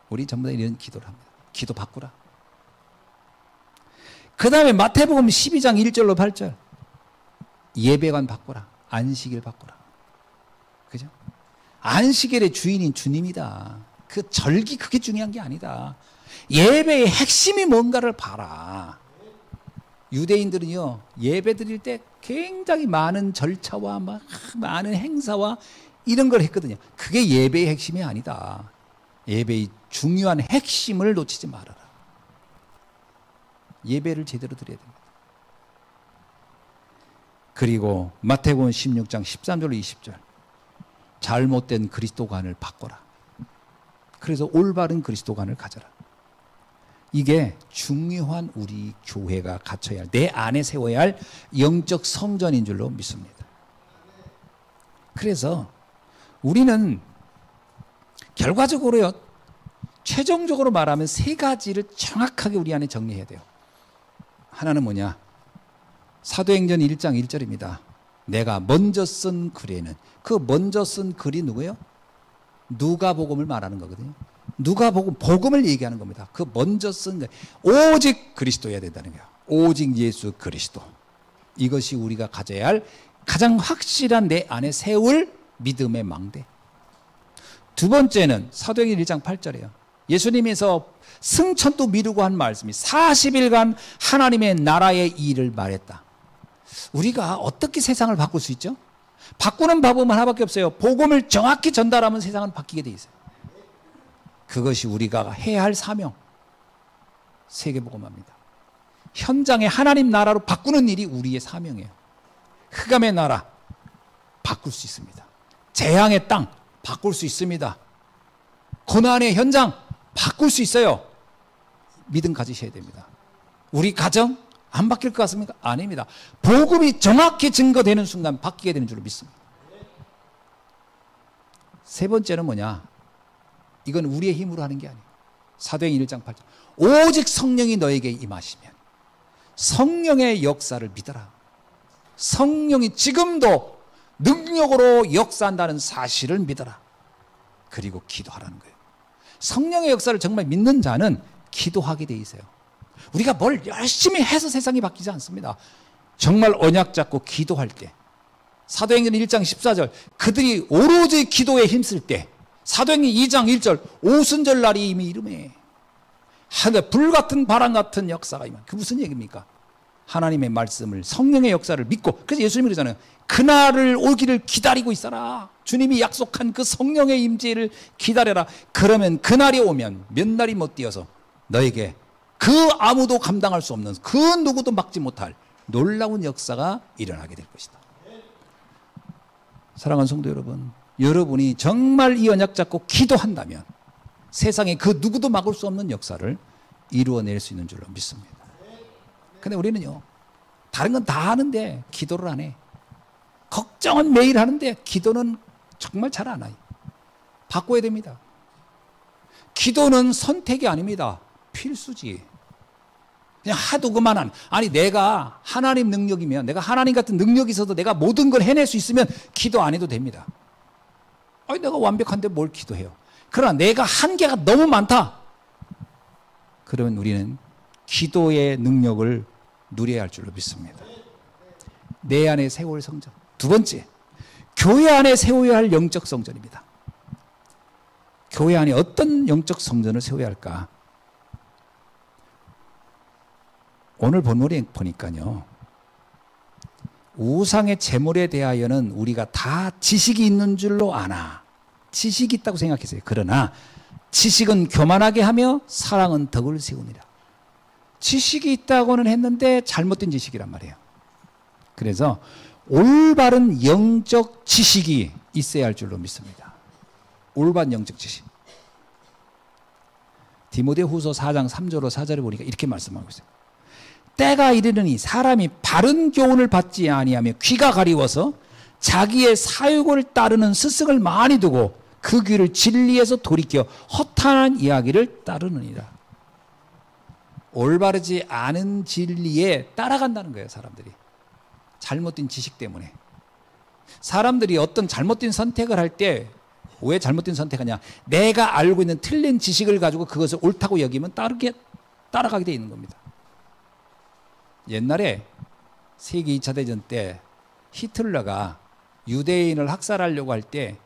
우리 전부 다 이런 기도를 합니다. 기도 바꾸라. 그 다음에 마태복음 12장 1절로 8절. 예배관 바꾸라. 안식일 바꾸라. 그죠? 안식일의 주인인 주님이다. 그 절기 그게 중요한 게 아니다. 예배의 핵심이 뭔가를 봐라. 유대인들은요, 예배 드릴 때 굉장히 많은 절차와 많은 행사와 이런 걸 했거든요. 그게 예배의 핵심이 아니다. 예배의 중요한 핵심을 놓치지 말아라. 예배를 제대로 드려야 됩니다. 그리고 마태복음 16장 13절로 20절. 잘못된 그리스도관을 바꿔라. 그래서 올바른 그리스도관을 가져라. 이게 중요한 우리 교회가 갖춰야 할, 내 안에 세워야 할 영적 성전인 줄로 믿습니다. 그래서 우리는 결과적으로요, 최종적으로 말하면 세 가지를 정확하게 우리 안에 정리해야 돼요. 하나는 뭐냐? 사도행전 1장 1절입니다. 내가 먼저 쓴 글에는, 그 먼저 쓴 글이 누구예요? 누가복음을 말하는 거거든요. 누가복음, 복음을 얘기하는 겁니다. 그 먼저 쓴 거, 오직 그리스도여야 된다는 거예요. 오직 예수 그리스도. 이것이 우리가 가져야 할 가장 확실한 내 안에 세울 믿음의 망대. 두 번째는 사도행전 1장 8절이에요. 예수님께서 승천도 미루고 한 말씀이 40일간 하나님의 나라의 일을 말했다. 우리가 어떻게 세상을 바꿀 수 있죠? 바꾸는 방법은 하나밖에 없어요. 복음을 정확히 전달하면 세상은 바뀌게 돼 있어요. 그것이 우리가 해야 할 사명. 세계복음화입니다. 현장에 하나님 나라로 바꾸는 일이 우리의 사명이에요. 흑암의 나라 바꿀 수 있습니다. 재앙의 땅 바꿀 수 있습니다. 고난의 현장 바꿀 수 있어요. 믿음 가지셔야 됩니다. 우리 가정 안 바뀔 것 같습니까? 아닙니다. 복음이 정확히 증거되는 순간 바뀌게 되는 줄로 믿습니다. 세 번째는 뭐냐? 이건 우리의 힘으로 하는 게 아니에요. 사도행전 1장 8절. 오직 성령이 너에게 임하시면 성령의 역사를 믿어라. 성령이 지금도 능력으로 역사한다는 사실을 믿어라. 그리고 기도하라는 거예요. 성령의 역사를 정말 믿는 자는 기도하게 돼 있어요. 우리가 뭘 열심히 해서 세상이 바뀌지 않습니다. 정말 언약 잡고 기도할 때, 사도행전 1장 14절, 그들이 오로지 기도에 힘쓸 때, 사도행전 2장 1절, 오순절 날이 이미 이름에 하늘 불같은 바람 같은 역사가 임한. 그 무슨 얘기입니까? 하나님의 말씀을, 성령의 역사를 믿고, 그래서 예수님이 그러잖아요. 그날을 오기를 기다리고 있어라. 주님이 약속한 그 성령의 임재를 기다려라. 그러면 그날이 오면 몇 날이 못 뛰어서 너에게 그 아무도 감당할 수 없는, 그 누구도 막지 못할 놀라운 역사가 일어나게 될 것이다. 사랑하는 성도 여러분, 여러분이 정말 이 언약 잡고 기도한다면 세상에 그 누구도 막을 수 없는 역사를 이루어낼 수 있는 줄로 믿습니다. 근데 우리는요, 다른 건 다 하는데 기도를 안 해. 걱정은 매일 하는데 기도는 정말 잘 안 해요. 바꿔야 됩니다. 기도는 선택이 아닙니다. 필수지. 그냥 하도 그만한, 아니 내가 하나님 능력이면, 내가 하나님 같은 능력이 있어도 내가 모든 걸 해낼 수 있으면 기도 안 해도 됩니다. 아니 내가 완벽한데 뭘 기도해요. 그러나 내가 한계가 너무 많다. 그러면 우리는 기도의 능력을 누려야 할 줄로 믿습니다. 내 안에 세울 성전. 두 번째, 교회 안에 세워야 할 영적 성전입니다. 교회 안에 어떤 영적 성전을 세워야 할까? 오늘 본문에 보니까요, 우상의 제물에 대하여는 우리가 다 지식이 있는 줄로 아나. 지식이 있다고 생각했어요. 그러나 지식은 교만하게 하며 사랑은 덕을 세우니라. 지식이 있다고는 했는데 잘못된 지식이란 말이에요. 그래서 올바른 영적 지식이 있어야 할 줄로 믿습니다. 올바른 영적 지식. 디모데후서 4장 3절로 4절에 보니까 이렇게 말씀하고 있어요. 때가 이르느니 사람이 바른 교훈을 받지 아니하며 귀가 가리워서 자기의 사욕을 따르는 스승을 많이 두고 그 귀를 진리에서 돌이켜 허탄한 이야기를 따르느니라. 올바르지 않은 진리에 따라간다는 거예요, 사람들이. 잘못된 지식 때문에. 사람들이 어떤 잘못된 선택을 할 때 왜 잘못된 선택하냐? 내가 알고 있는 틀린 지식을 가지고 그것을 옳다고 여기면 따라가게 돼 있는 겁니다. 옛날에 세계 2차 대전 때 히틀러가 유대인을 학살하려고 할 때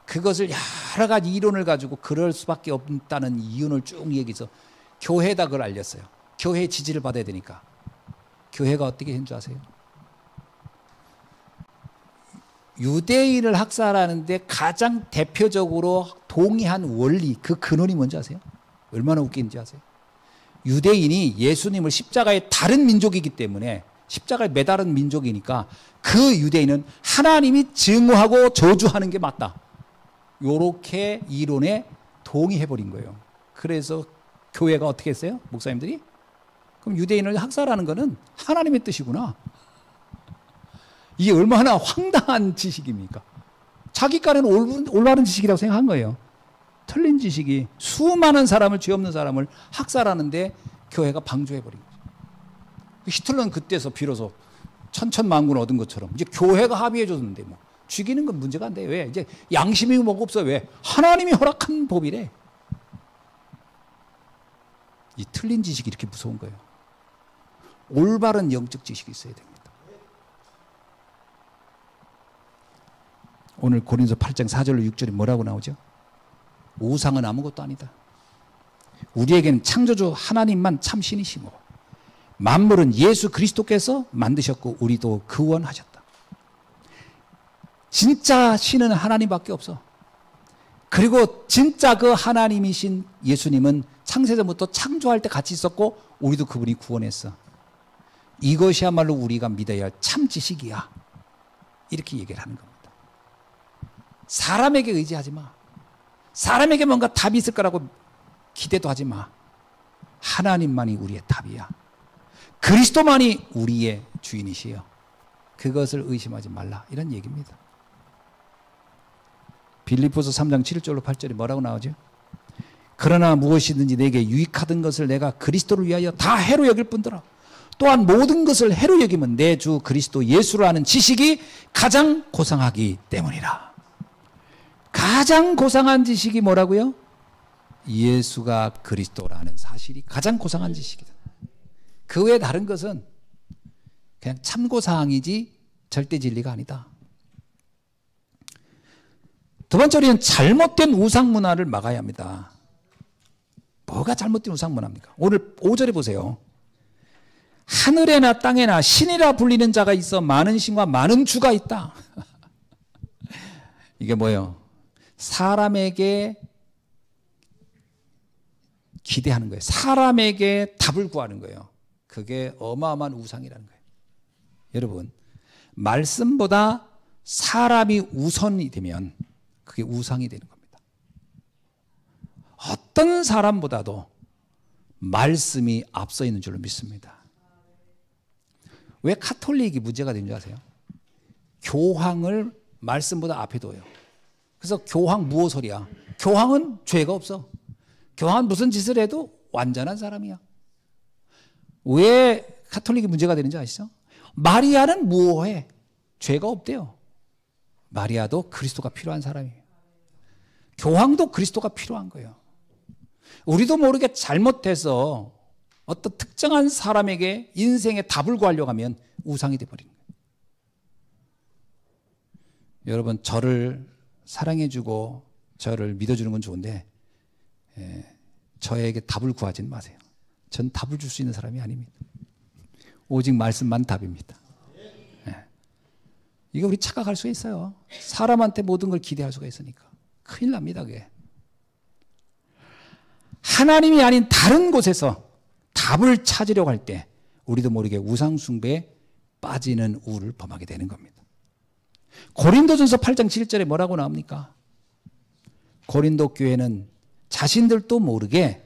그것을 여러 가지 이론을 가지고 그럴 수밖에 없다는 이유를 쭉 얘기해서 교회에다 그걸 알렸어요. 교회의 지지를 받아야 되니까. 교회가 어떻게 한 줄 아세요? 유대인을 학살하는데 가장 대표적으로 동의한 원리, 그 근원이 뭔지 아세요? 얼마나 웃긴지 아세요? 유대인이 예수님을 십자가의 다른 민족이기 때문에 십자가에 매달은 민족이니까 그 유대인은 하나님이 증오하고 저주하는 게 맞다. 요렇게 이론에 동의해버린 거예요. 그래서 교회가 어떻게 했어요? 목사님들이? 그럼 유대인을 학살하는 거는 하나님의 뜻이구나. 이게 얼마나 황당한 지식입니까? 자기 깐에는 올바른 지식이라고 생각한 거예요. 틀린 지식이 수많은 사람을, 죄 없는 사람을 학살하는데 교회가 방조해버린 거죠. 히틀러는 그때서 비로소 천천만군을 얻은 것처럼 이제 교회가 합의해줬는데 뭐 죽이는 건 문제가 안 돼요. 왜? 이제 양심이 뭐가 없어요. 왜? 하나님이 허락한 법이래. 이 틀린 지식이 이렇게 무서운 거예요. 올바른 영적 지식이 있어야 됩니다. 오늘 고린도서 8장 4절로 6절에 뭐라고 나오죠? 우상은 아무것도 아니다. 우리에게는 창조주 하나님만 참 신이시고 만물은 예수 그리스도께서 만드셨고 우리도 구원하셨다. 진짜 신은 하나님밖에 없어. 그리고 진짜 그 하나님이신 예수님은 창세전부터 창조할 때 같이 있었고 우리도 그분이 구원했어. 이것이야말로 우리가 믿어야 할 참 지식이야. 이렇게 얘기를 하는 겁니다. 사람에게 의지하지 마. 사람에게 뭔가 답이 있을 거라고 기대도 하지 마. 하나님만이 우리의 답이야. 그리스도만이 우리의 주인이시여. 그것을 의심하지 말라. 이런 얘기입니다. 빌립보서 3장 7절로 8절에 뭐라고 나오죠? 그러나 무엇이든지 내게 유익하던 것을 내가 그리스도를 위하여 다 해로 여길 뿐더러 또한 모든 것을 해로 여기면 내 주 그리스도 예수를 아는 지식이 가장 고상하기 때문이라. 가장 고상한 지식이 뭐라고요? 예수가 그리스도라는 사실이 가장 고상한 지식이다. 그 외에 다른 것은 그냥 참고사항이지 절대 진리가 아니다. 두 번째로는 잘못된 우상 문화를 막아야 합니다. 뭐가 잘못된 우상 문화입니까? 오늘 5절에 보세요. 하늘에나 땅에나 신이라 불리는 자가 있어 많은 신과 많은 주가 있다. 이게 뭐예요? 사람에게 기대하는 거예요. 사람에게 답을 구하는 거예요. 그게 어마어마한 우상이라는 거예요. 여러분, 말씀보다 사람이 우선이 되면 그게 우상이 되는 겁니다. 어떤 사람보다도 말씀이 앞서 있는 줄로 믿습니다. 왜 카톨릭이 문제가 된 줄 아세요? 교황을 말씀보다 앞에 둬요. 그래서 교황 무호설이야. 교황은 죄가 없어. 교황은 무슨 짓을 해도 완전한 사람이야. 왜 카톨릭이 문제가 되는지 아시죠? 마리아는 무호해. 죄가 없대요. 마리아도 그리스도가 필요한 사람이에요. 교황도 그리스도가 필요한 거예요. 우리도 모르게 잘못해서 어떤 특정한 사람에게 인생의 답을 구하려고 하면 우상이 되어버리는 거예요. 여러분, 저를 사랑해주고 저를 믿어주는 건 좋은데 저에게 답을 구하지는 마세요. 전 답을 줄 수 있는 사람이 아닙니다. 오직 말씀만 답입니다. 이거 우리 착각할 수 있어요. 사람한테 모든 걸 기대할 수가 있으니까. 큰일 납니다, 그게. 하나님이 아닌 다른 곳에서 답을 찾으려고 할 때 우리도 모르게 우상숭배에 빠지는 우를 범하게 되는 겁니다. 고린도전서 8장 7절에 뭐라고 나옵니까? 고린도 교회는 자신들도 모르게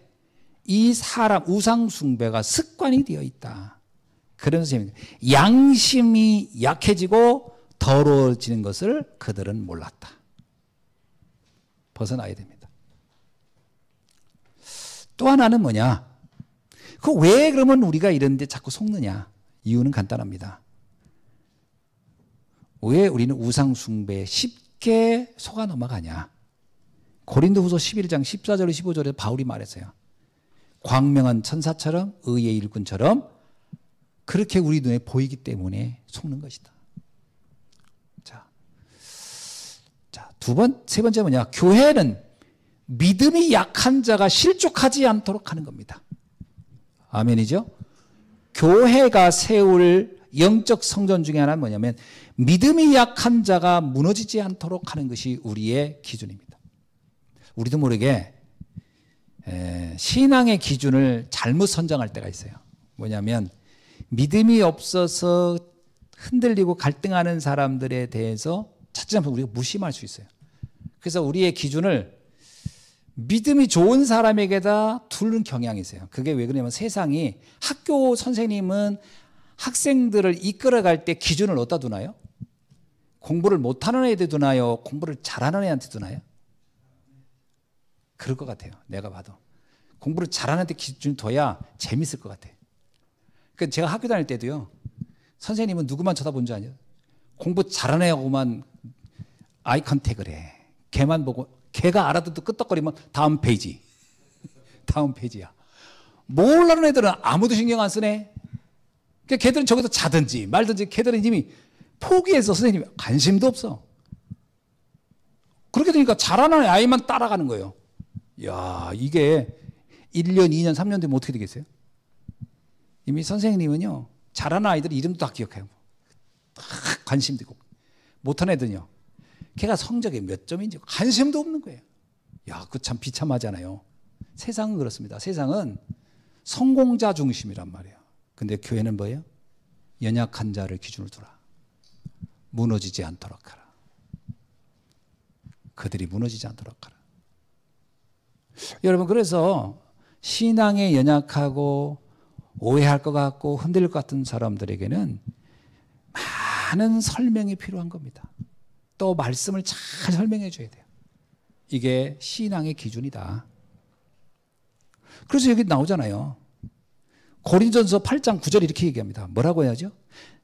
이 사람 우상숭배가 습관이 되어 있다. 그런 선생님입니다. 양심이 약해지고 더러워지는 것을 그들은 몰랐다. 벗어나야 됩니다. 또 하나는 뭐냐? 그 왜 그러면 우리가 이런 데 자꾸 속느냐? 이유는 간단합니다. 왜 우리는 우상숭배에 쉽게 속아 넘어가냐? 고린도후서 11장 14절 15절에 바울이 말했어요. 광명한 천사처럼 의의 일꾼처럼 그렇게 우리 눈에 보이기 때문에 속는 것이다. 자, 세 번째 뭐냐? 교회는 믿음이 약한 자가 실족하지 않도록 하는 겁니다. 아멘이죠? 교회가 세울 영적 성전 중에 하나는 뭐냐면 믿음이 약한 자가 무너지지 않도록 하는 것이 우리의 기준입니다. 우리도 모르게 신앙의 기준을 잘못 선정할 때가 있어요. 뭐냐면 믿음이 없어서 흔들리고 갈등하는 사람들에 대해서 찾지 않으면 우리가 무심할 수 있어요. 그래서 우리의 기준을 믿음이 좋은 사람에게다 두는 경향이 있어요. 그게 왜 그러냐면 세상이 학교 선생님은 학생들을 이끌어갈 때 기준을 어디다 두나요? 공부를 못하는 애한테 두나요? 공부를 잘하는 애한테 두나요? 그럴 것 같아요. 내가 봐도. 공부를 잘하는 애한테 기준을 둬야 재밌을 것 같아요. 그러니까 제가 학교 다닐 때도요. 선생님은 누구만 쳐다본 줄 아냐? 공부 잘하는 애하고만 아이 컨택을 해. 걔만 보고 걔가 알아듣도 끄떡거리면 다음 페이지. 다음 페이지야. 모르는 애들은 아무도 신경 안 쓰네. 그러니까 걔들은 저기서 자든지 말든지 걔들은 이미 포기해서 선생님이 관심도 없어. 그렇게 되니까 잘하는 아이만 따라가는 거예요. 야, 이게 1년, 2년, 3년 되면 어떻게 되겠어요? 이미 선생님은요. 잘하는 아이들 이름도 다 기억해요. 관심도 있고. 못하는 애들은요. 걔가 성적이 몇 점인지 관심도 없는 거예요. 야, 그거 참 비참하잖아요. 세상은 그렇습니다. 세상은 성공자 중심이란 말이에요. 근데 교회는 뭐예요? 연약한 자를 기준으로 두라. 무너지지 않도록 하라. 그들이 무너지지 않도록 하라. 여러분, 그래서 신앙에 연약하고 오해할 것 같고 흔들릴 것 같은 사람들에게는 많은 설명이 필요한 겁니다. 또 말씀을 잘 설명해 줘야 돼요. 이게 신앙의 기준이다. 그래서 여기 나오잖아요. 고린도전서 8장 9절 이렇게 얘기합니다. 뭐라고 해야죠?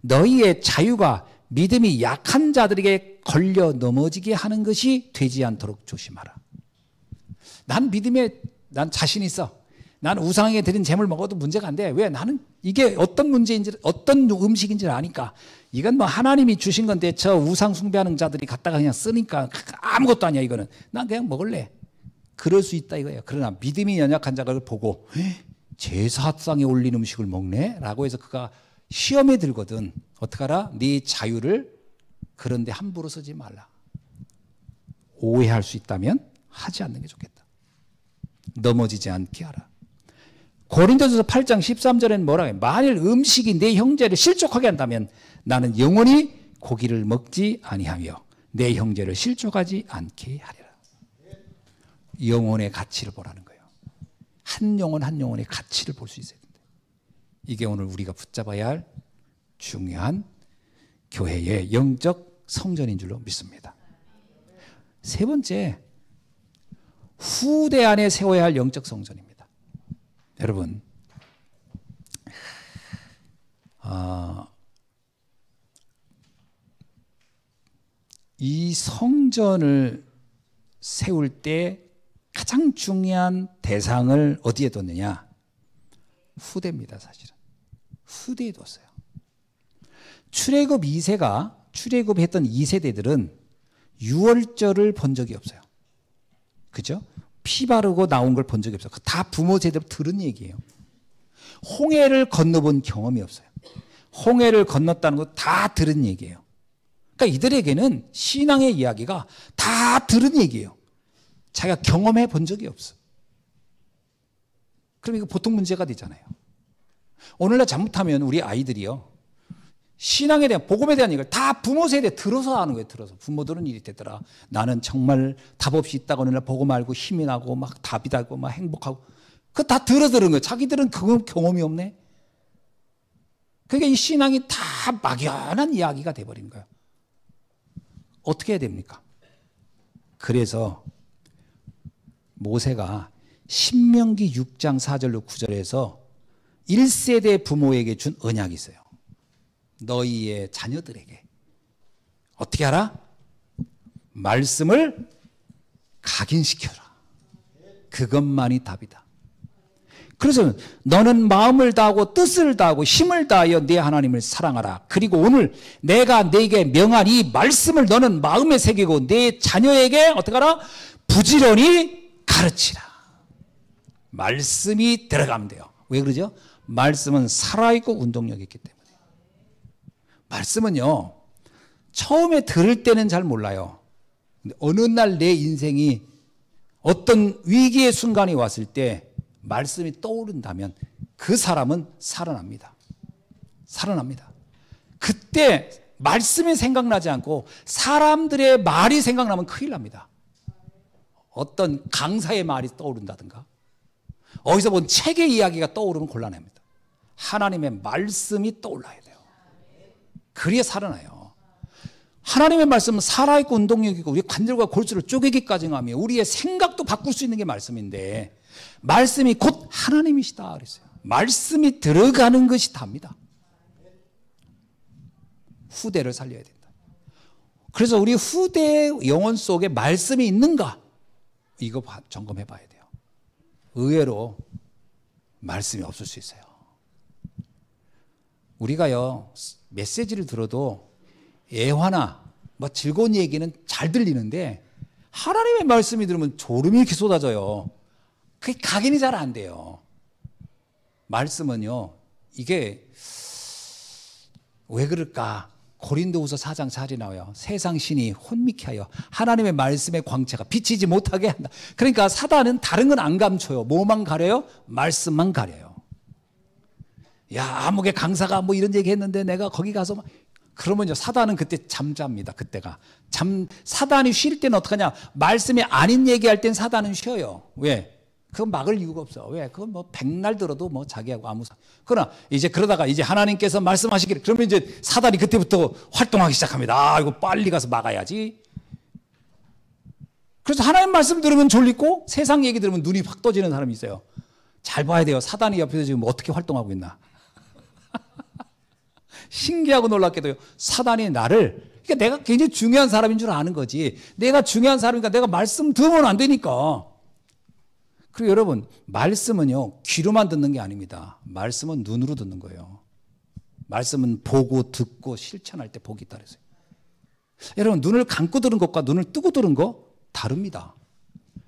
너희의 자유가 믿음이 약한 자들에게 걸려 넘어지게 하는 것이 되지 않도록 조심하라. 난 믿음에 난 자신 있어. 난 우상에게 드린 재물 먹어도 문제가 안 돼. 왜? 나는 이게 어떤 문제인지 어떤 음식인지를 아니까. 이건 뭐 하나님이 주신 건데 저 우상 숭배하는 자들이 갖다가 그냥 쓰니까 아무것도 아니야 이거는. 난 그냥 먹을래. 그럴 수 있다 이거예요. 그러나 믿음이 연약한 자를 보고 제사상에 올린 음식을 먹네? 라고 해서 그가 시험에 들거든. 어떡하라? 네 자유를 그런데 함부로 쓰지 말라. 오해할 수 있다면 하지 않는 게 좋겠다. 넘어지지 않게 하라. 고린도전서 8장 13절에는 뭐라고 해요? 만일 음식이 내 형제를 실족하게 한다면 나는 영원히 고기를 먹지 아니하며 내 형제를 실족하지 않게 하리라. 영혼의 가치를 보라는 거예요. 한 영혼 한 영혼의 가치를 볼 수 있어야 된다. 이게 오늘 우리가 붙잡아야 할 중요한 교회의 영적 성전인 줄로 믿습니다. 세 번째, 후대 안에 세워야 할 영적 성전입니다. 여러분, 이 성전을 세울 때 가장 중요한 대상을 어디에 뒀느냐? 후대입니다, 사실은. 후대에 뒀어요. 출애굽 2세가 출애굽했던 2세대들은 유월절을 본 적이 없어요. 그죠? 피 바르고 나온 걸 본 적이 없어요. 다 부모 세대로 들은 얘기예요. 홍해를 건너본 경험이 없어요. 홍해를 건넜다는 거 다 들은 얘기예요. 그러니까 이들에게는 신앙의 이야기가 다 들은 얘기예요. 자기가 경험해 본 적이 없어. 그럼 이거 보통 문제가 되잖아요. 오늘날 잘못하면 우리 아이들이요, 신앙에 대한, 복음에 대한 얘기를 다 부모 세대에 들어서 하는 거예요. 들어서. 부모들은 이리 되더라. 나는 정말 답 없이 있다가 어느 날 복음 알고 힘이 나고 막 답이 나고 막 행복하고. 그거 다 들은 거예요. 자기들은 그 경험이 없네. 그러니까 이 신앙이 다 막연한 이야기가 돼버린 거예요. 어떻게 해야 됩니까? 그래서 모세가 신명기 6장 4절로 9절에서 1세대 부모에게 준 언약이 있어요. 너희의 자녀들에게 어떻게 하라? 말씀을 각인시켜라. 그것만이 답이다. 그래서 너는 마음을 다하고 뜻을 다하고 힘을 다하여 네 하나님을 사랑하라. 그리고 오늘 내가 네게 명한 이 말씀을 너는 마음에 새기고 네 자녀에게 어떻게 하라? 부지런히 가르치라. 말씀이 들어가면 돼요. 왜 그러죠? 말씀은 살아있고 운동력이 있기 때문에. 말씀은요, 처음에 들을 때는 잘 몰라요. 근데 어느 날 내 인생이 어떤 위기의 순간이 왔을 때 말씀이 떠오른다면 그 사람은 살아납니다. 살아납니다. 그때 말씀이 생각나지 않고 사람들의 말이 생각나면 큰일 납니다. 어떤 강사의 말이 떠오른다든가 어디서 본 책의 이야기가 떠오르면 곤란합니다. 하나님의 말씀이 떠올라야 돼요. 그래야 살아나요. 하나님의 말씀은 살아있고 운동력이고 우리 관절과 골수를 쪼개기까지 하며 우리의 생각도 바꿀 수 있는 게 말씀인데 말씀이 곧 하나님이시다 그랬어요. 말씀이 들어가는 것이 답니다. 후대를 살려야 된다. 그래서 우리 후대의 영혼 속에 말씀이 있는가? 이거 점검해 봐야 돼요. 의외로 말씀이 없을 수 있어요. 우리가요, 메시지를 들어도 애화나 뭐 즐거운 얘기는 잘 들리는데 하나님의 말씀이 들으면 졸음이 이렇게 쏟아져요. 그게 각인이 잘 안 돼요. 말씀은요, 이게 왜 그럴까? 고린도후서 4장 4절에 나와요. 세상 신이 혼미케 하여 하나님의 말씀의 광채가 비치지 못하게 한다. 그러니까 사단은 다른 건 안 감춰요. 뭐만 가려요? 말씀만 가려요. 야, 아무개 강사가 뭐 이런 얘기 했는데 내가 거기 가서 그러면요, 사단은 그때 잠잡니다. 그때가 사단이 쉴 때는 어떡하냐? 말씀이 아닌 얘기할 땐 사단은 쉬어요. 왜? 그건 막을 이유가 없어. 왜? 그건 뭐 백날 들어도 뭐 자기하고 아무 그러나 이제 그러다가 이제 하나님께서 말씀하시기를 그러면 이제 사단이 그때부터 활동하기 시작합니다. 아, 이거 빨리 가서 막아야지. 그래서 하나님 말씀 들으면 졸리고 세상 얘기 들으면 눈이 확 떠지는 사람이 있어요. 잘 봐야 돼요. 사단이 옆에서 지금 어떻게 활동하고 있나. 신기하고 놀랍게도요, 사단이 나를, 그러니까 내가 굉장히 중요한 사람인 줄 아는 거지. 내가 중요한 사람이니까 내가 말씀 들으면 안 되니까. 그리고 여러분, 말씀은요, 귀로만 듣는 게 아닙니다. 말씀은 눈으로 듣는 거예요. 말씀은 보고 듣고 실천할 때 복이 있다 그랬어요. 여러분, 눈을 감고 들은 것과 눈을 뜨고 들은 거 다릅니다.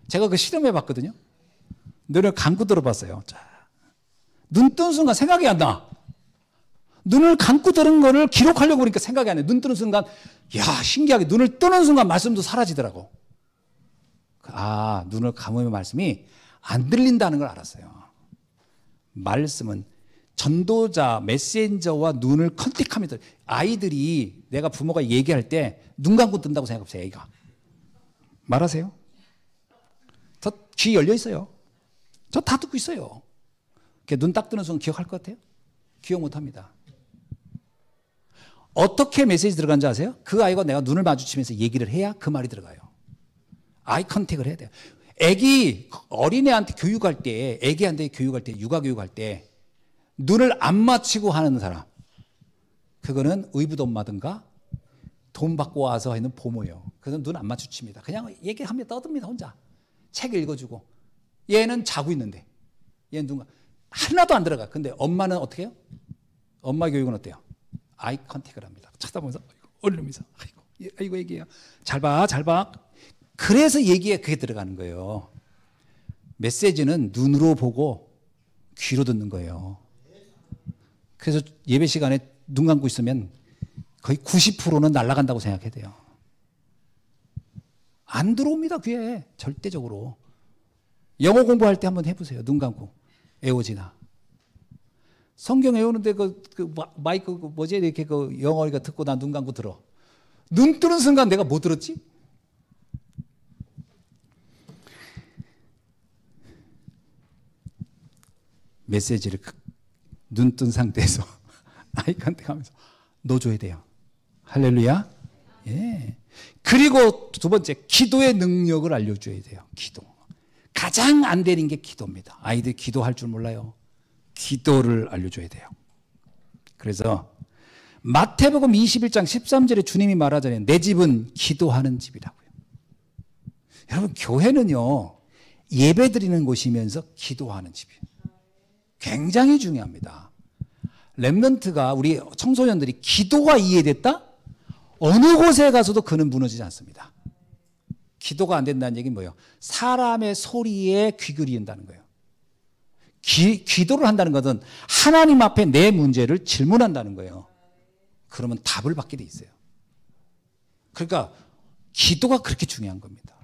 제가 그 실험해 봤거든요. 눈을 감고 들어봤어요. 자, 눈 뜨는 순간 생각이 안 나. 눈을 감고 들은 거를 기록하려고 그러니까 생각이 안 나. 눈 뜨는 순간, 야, 신기하게 눈을 뜨는 순간 말씀도 사라지더라고. 아, 눈을 감으면 말씀이 안 들린다는 걸 알았어요. 말씀은 전도자, 메신저와 눈을 컨택하면서 아이들이 내가 부모가 얘기할 때 눈 감고 뜬다고 생각해보세요. 애가. 말하세요. 저 귀 열려 있어요. 저 다 듣고 있어요. 눈 딱 뜨는 순간 기억할 것 같아요? 기억 못합니다. 어떻게 메시지 들어간지 아세요? 그 아이가 내가 눈을 마주치면서 얘기를 해야 그 말이 들어가요. 아이 컨택을 해야 돼요. 애기 어린애한테 교육할 때, 애기한테 교육할 때, 육아 교육할 때 눈을 안 맞추고 하는 사람, 그거는 의붓 엄마든가 돈 받고 와서 하는 부모예요. 그건 눈 안 마주칩니다. 그냥 얘기하면 떠듭니다. 혼자 책 읽어주고. 얘는 자고 있는데 얘는 눈 하나도 안 들어가. 근데 엄마는 어떻게 해요? 엄마 교육은 어때요? 아이 컨택을 합니다. 쳐다보면서 얼르면서 아이고 얘기해요. 잘 봐, 잘 봐. 그래서 얘기에 그게 들어가는 거예요. 메시지는 눈으로 보고 귀로 듣는 거예요. 그래서 예배 시간에 눈 감고 있으면 거의 90%는 날아간다고 생각해야 돼요. 안 들어옵니다, 귀에. 절대적으로. 영어 공부할 때 한번 해보세요. 눈 감고. 애오지나. 성경 외우는데 마이크 뭐지? 이렇게 영어가 듣고 난 눈 감고 들어. 눈 뜨는 순간 내가 뭐 들었지? 메시지를 눈 뜬 상태에서 아이 컨택하면서 넣어줘야 돼요. 할렐루야. 예. 그리고 두 번째, 기도의 능력을 알려줘야 돼요. 기도. 가장 안 되는 게 기도입니다. 아이들 기도할 줄 몰라요. 기도를 알려줘야 돼요. 그래서 마태복음 21장 13절에 주님이 말하잖아요. 내 집은 기도하는 집이라고요. 여러분, 교회는요, 예배 드리는 곳이면서 기도하는 집이에요. 굉장히 중요합니다. 렘넌트가, 우리 청소년들이 기도가 이해됐다? 어느 곳에 가서도 그는 무너지지 않습니다. 기도가 안 된다는 얘기는 뭐예요? 사람의 소리에 귀 기울인다는 거예요. 기도를 한다는 것은 하나님 앞에 내 문제를 질문한다는 거예요. 그러면 답을 받게 돼 있어요. 그러니까 기도가 그렇게 중요한 겁니다.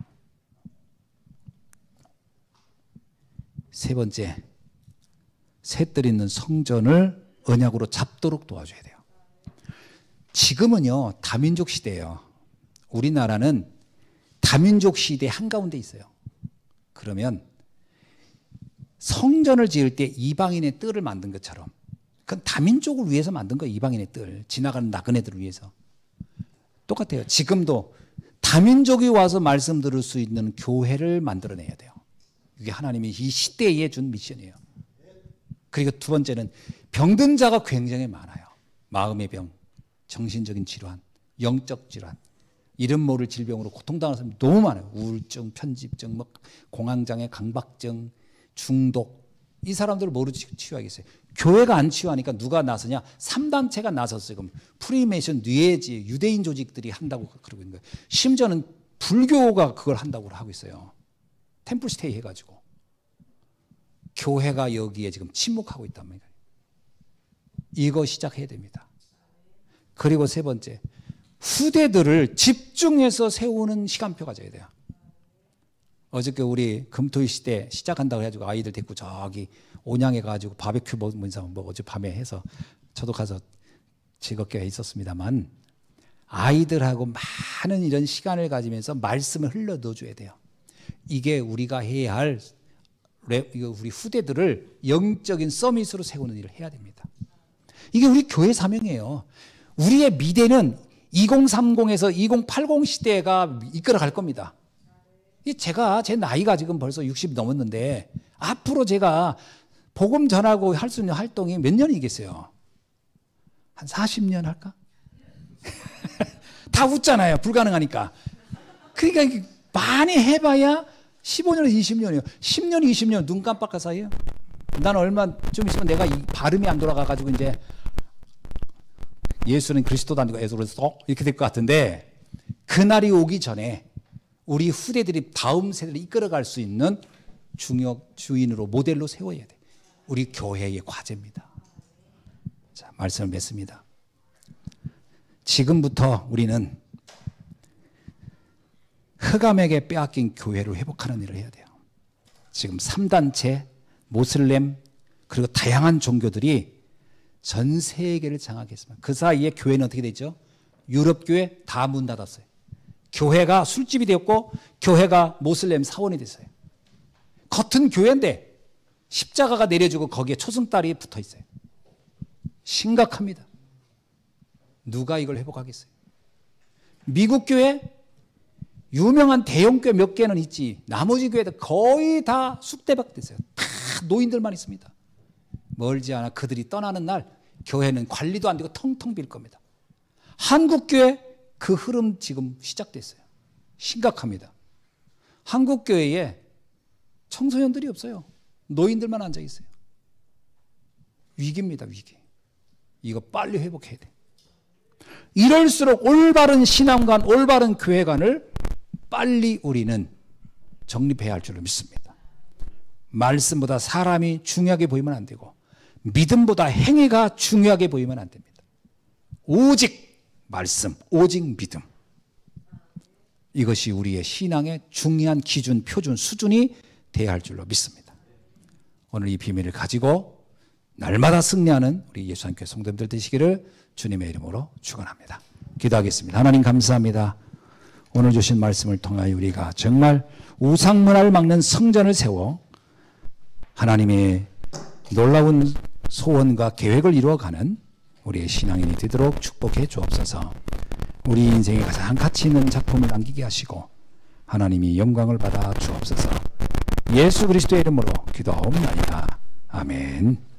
세 번째, 셋들 있는 성전을 언약으로 잡도록 도와줘야 돼요. 지금은요, 다민족 시대예요. 우리나라는 다민족 시대 한가운데 있어요. 그러면 성전을 지을 때 이방인의 뜰을 만든 것처럼, 그건 다민족을 위해서 만든 거예요. 이방인의 뜰, 지나가는 나그네들을 위해서. 똑같아요. 지금도 다민족이 와서 말씀 들을 수 있는 교회를 만들어내야 돼요. 이게 하나님이 이 시대에 준 미션이에요. 그리고 두 번째는 병든 자가 굉장히 많아요. 마음의 병, 정신적인 질환, 영적 질환, 이름 모를 질병으로 고통당하는 사람이 너무 많아요. 우울증, 편집증, 공황장애, 강박증, 중독. 이 사람들을 뭐로 치유하겠어요? 교회가 안 치유하니까 누가 나서냐? 3단체가 나섰어요. 그럼 프리메이션, 뉘에지, 유대인 조직들이 한다고 그러고 있는 거예요. 심지어는 불교가 그걸 한다고 하고 있어요. 템플스테이 해가지고. 교회가 여기에 지금 침묵하고 있단 말이에요. 이거 시작해야 됩니다. 그리고 세 번째, 후대들을 집중해서 세우는 시간표 가져야 돼요. 어저께 우리 금토일 시대 시작한다고 해가지고 아이들 데리고 저기 온양에 가가지고 바베큐 먹으면서 어젯밤에 해서 저도 가서 즐겁게 있었습니다만, 아이들하고 많은 이런 시간을 가지면서 말씀을 흘러 넣어줘야 돼요. 이게 우리가 해야 할, 우리 후대들을 영적인 서밋으로 세우는 일을 해야 됩니다. 이게 우리 교회 사명이에요. 우리의 미래는 2030에서 2080 시대가 이끌어 갈 겁니다. 제 나이가 지금 벌써 60 넘었는데, 앞으로 제가 복음 전하고 할 수 있는 활동이 몇 년이겠어요? 한 40년 할까? 다 웃잖아요. 불가능하니까. 그러니까 많이 해봐야 15년에서 20년이에요. 10년, 20년 눈 깜빡할 사이에요. 난 얼마 좀 있으면 내가 이 발음이 안 돌아가가지고 이제 예수는 그리스도도 아니고 에스로서 이렇게 될 것 같은데, 그날이 오기 전에 우리 후대들이 다음 세대를 이끌어갈 수 있는 주인으로, 모델로 세워야 돼. 우리 교회의 과제입니다. 자, 말씀을 맺습니다. 지금부터 우리는 흑암에게 빼앗긴 교회를 회복하는 일을 해야 돼요. 지금 3단체, 모슬렘, 그리고 다양한 종교들이 전 세계를 장악했습니다. 그 사이에 교회는 어떻게 됐죠? 유럽 교회 다 문 닫았어요. 교회가 술집이 되었고, 교회가 모슬렘 사원이 됐어요. 겉은 교회인데 십자가가 내려지고 거기에 초승달이 붙어 있어요. 심각합니다. 누가 이걸 회복하겠어요? 미국 교회 유명한 대형 교회 몇 개는 있지, 나머지 교회들 거의 다 쑥대밭 됐어요. 다 노인들만 있습니다. 멀지 않아 그들이 떠나는 날 교회는 관리도 안 되고 텅텅 빌 겁니다. 한국 교회 그 흐름 지금 시작됐어요. 심각합니다. 한국 교회에 청소년들이 없어요. 노인들만 앉아 있어요. 위기입니다, 위기. 이거 빨리 회복해야 돼. 이럴수록 올바른 신앙관, 올바른 교회관을 빨리 우리는 정립해야 할 줄로 믿습니다. 말씀보다 사람이 중요하게 보이면 안 되고, 믿음보다 행위가 중요하게 보이면 안 됩니다. 오직 말씀, 오직 믿음. 이것이 우리의 신앙의 중요한 기준, 표준, 수준이 되어야 할 줄로 믿습니다. 오늘 이 비밀을 가지고 날마다 승리하는 우리 예수님께 성도님들 되시기를 주님의 이름으로 축원합니다. 기도하겠습니다. 하나님 감사합니다. 오늘 주신 말씀을 통하여 우리가 정말 우상문화를 막는 성전을 세워 하나님의 놀라운 소원과 계획을 이루어가는 우리의 신앙인이 되도록 축복해 주옵소서. 우리 인생에 가장 가치 있는 작품을 남기게 하시고 하나님이 영광을 받아 주옵소서. 예수 그리스도의 이름으로 기도하옵나이다. 아멘.